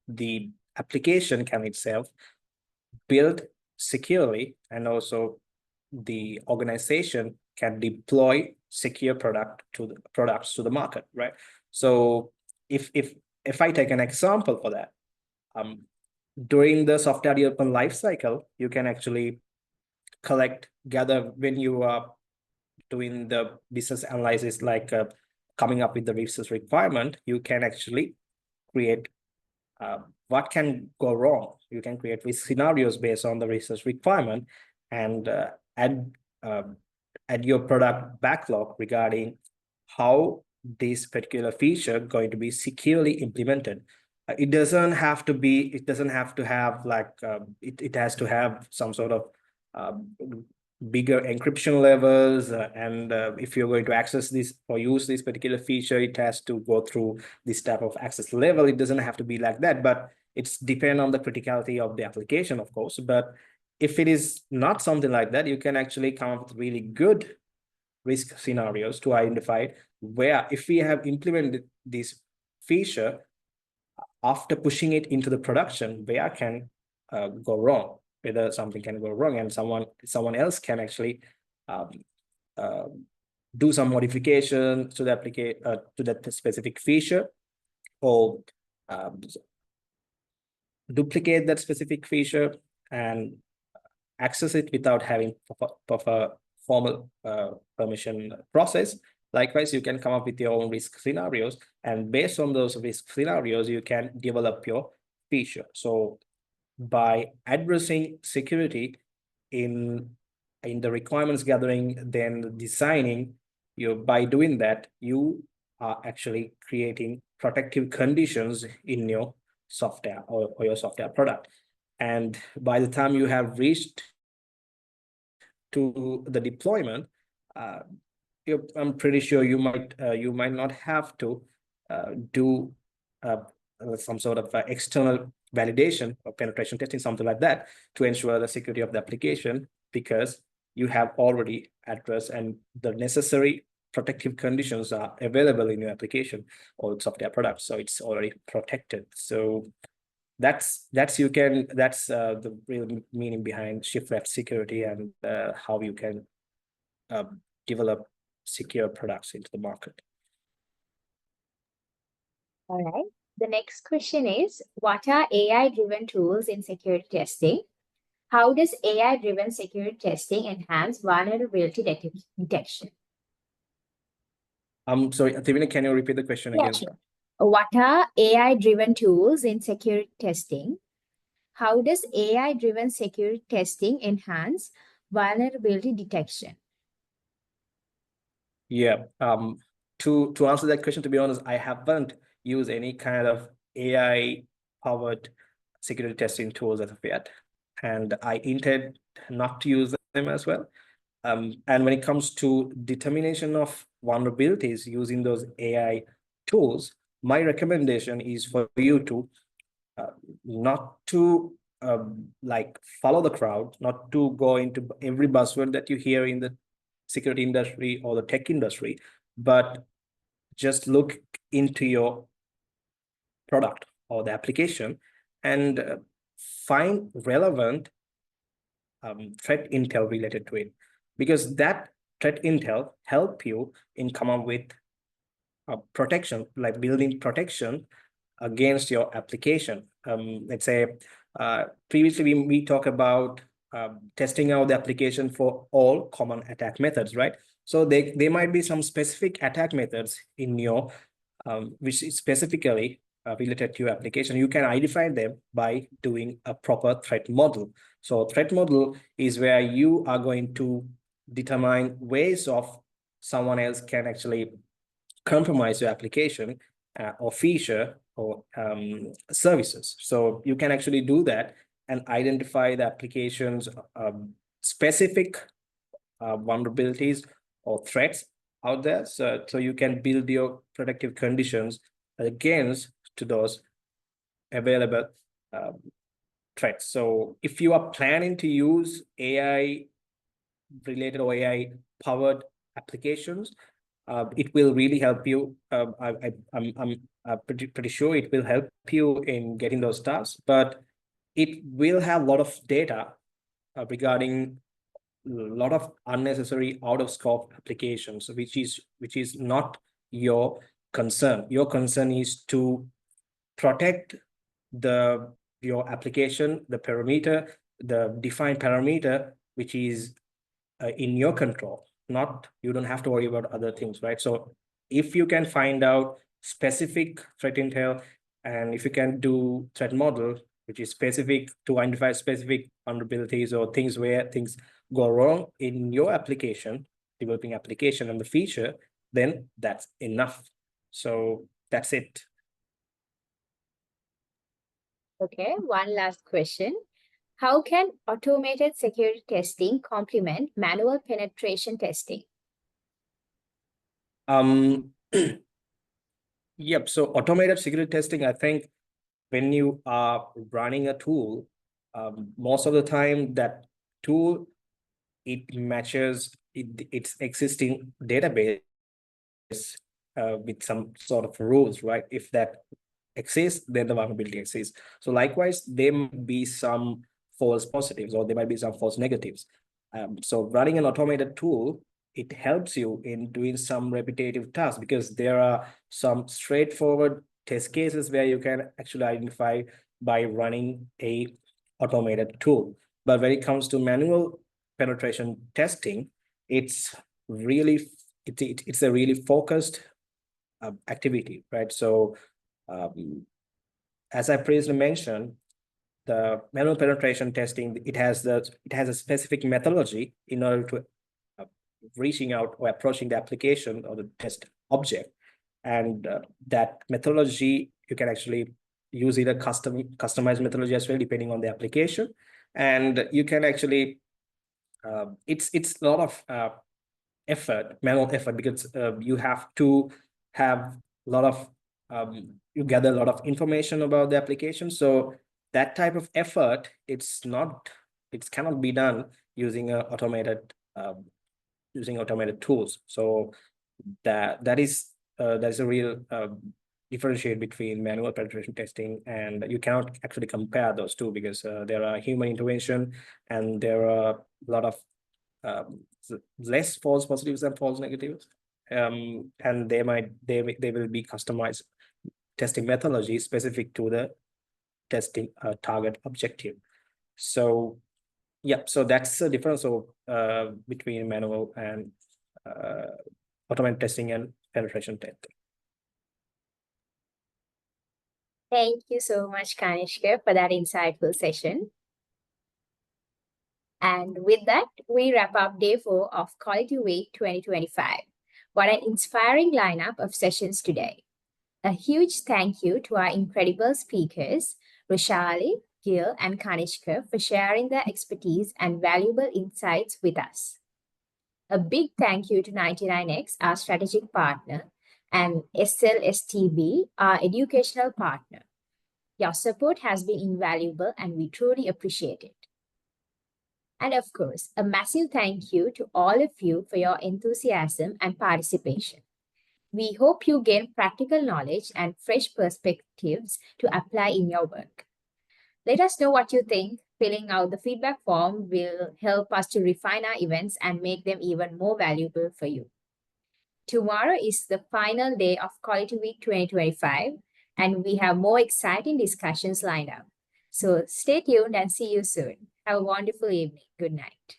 the application can itself build securely, and also the organization can deploy secure products to the market, right? So if I take an example for that, during the software development life cycle, you can actually gather when you are doing the business analysis, like coming up with the business requirement, you can actually create what can go wrong. You can create risk scenarios based on the research requirement, and add your product backlog regarding how this particular feature going to be securely implemented. It doesn't have to be, it doesn't have to have like, it has to have some sort of bigger encryption levels, and if you're going to access this or use this particular feature, it has to go through this type of access level. It doesn't have to be like that, but it's depend on the criticality of the application, of course. But if it is not something like that, you can actually come up with really good risk scenarios to identify where, if we have implemented this feature, after pushing it into the production, where can go wrong, whether something can go wrong, and someone else can actually do some modification to the to that specific feature, or duplicate that specific feature and access it without having a formal permission process. Likewise, you can come up with your own risk scenarios, and based on those risk scenarios, you can develop your feature. So by addressing security in the requirements gathering, then designing, by doing that, you are actually creating protective conditions in your software or your software product. And by the time you have reached to the deployment, I'm pretty sure you might not have to do some sort of external validation or penetration testing, something like that, to ensure the security of the application, because you have already addressed and the necessary protective conditions are available in your application or software product, so it's already protected. So that's the real meaning behind shift left security, and how you can develop secure products into the market. All right. The next question is, what are AI-driven tools in security testing? How does AI-driven security testing enhance vulnerability detection? Sorry, Tivina, can you repeat the question again? Sure. What are AI-driven tools in security testing? How does AI-driven security testing enhance vulnerability detection? Yeah. To answer that question, to be honest, I haven't used any kind of AI-powered security testing tools as of yet, and I intend not to use them as well. And when it comes to determination of vulnerabilities using those AI tools, my recommendation is for you to not to like follow the crowd, not to go into every buzzword that you hear in the security industry or the tech industry, but just look into your product or the application and find relevant threat intel related to it, because that threat intel help you in come up with protection, like building protection against your application. Let's say previously we talk about testing out the application for all common attack methods, right? So there might be some specific attack methods in your which is specifically related to your application. You can identify them by doing a proper threat model. So threat model is where you are going to determine ways of someone else can actually compromise your application or feature or services. So you can actually do that and identify the application's specific vulnerabilities or threats out there. So you can build your protective conditions against to those available threats. So if you are planning to use AI related or AI powered applications, it will really help you. I'm pretty sure it will help you in getting those tasks, but it will have a lot of data regarding a lot of unnecessary out of scope applications, which is not your concern. Your concern is to protect your application, the parameter, the defined parameter, which is in your control. Not, you don't have to worry about other things, right? So if you can find out specific threat intel, and if you can do threat model, which is specific to identify specific vulnerabilities or things where things go wrong in your application, developing application and the feature, then that's enough. So that's it. Okay, one last question. How can automated security testing complement manual penetration testing? Yep. So automated security testing, I think when you are running a tool, most of the time that tool, it matches its existing database with some sort of rules, right? If that exists, then the vulnerability exists. So likewise, there might be some false positives or there might be some false negatives. So running an automated tool, it helps you in doing some repetitive tasks because there are some straightforward test cases where you can actually identify by running a automated tool. But when it comes to manual penetration testing, it's really it's a really focused activity, right? So as I previously mentioned, the manual penetration testing, it has a specific methodology in order to reaching out or approaching the application or the test object. And that methodology, you can actually use either customized methodology as well, depending on the application. And you can actually, it's a lot of effort, manual effort, because you have to have a lot of, you gather a lot of information about the application. So that type of effort, it cannot be done using automated tools. So that is a real differentiate between manual penetration testing, and you cannot actually compare those two because there are human intervention and there are a lot of less false positives than false negatives, and they will be customized testing methodology specific to the testing target objective. So yeah, so that's the difference of between manual and automated testing and penetration testing. Thank you so much, Kanishka, for that insightful session. And with that, we wrap up day 4 of Quality Week 2025. What an inspiring lineup of sessions today. A huge thank you to our incredible speakers, Roshali, Gil, and Kanishka, for sharing their expertise and valuable insights with us. A big thank you to 99X, our strategic partner, and SLSTB, our educational partner. Your support has been invaluable and we truly appreciate it. And of course, a massive thank you to all of you for your enthusiasm and participation. We hope you gain practical knowledge and fresh perspectives to apply in your work. Let us know what you think. Filling out the feedback form will help us to refine our events and make them even more valuable for you. Tomorrow is the final day of Quality Week 2025, and we have more exciting discussions lined up. So stay tuned and see you soon. Have a wonderful evening. Good night.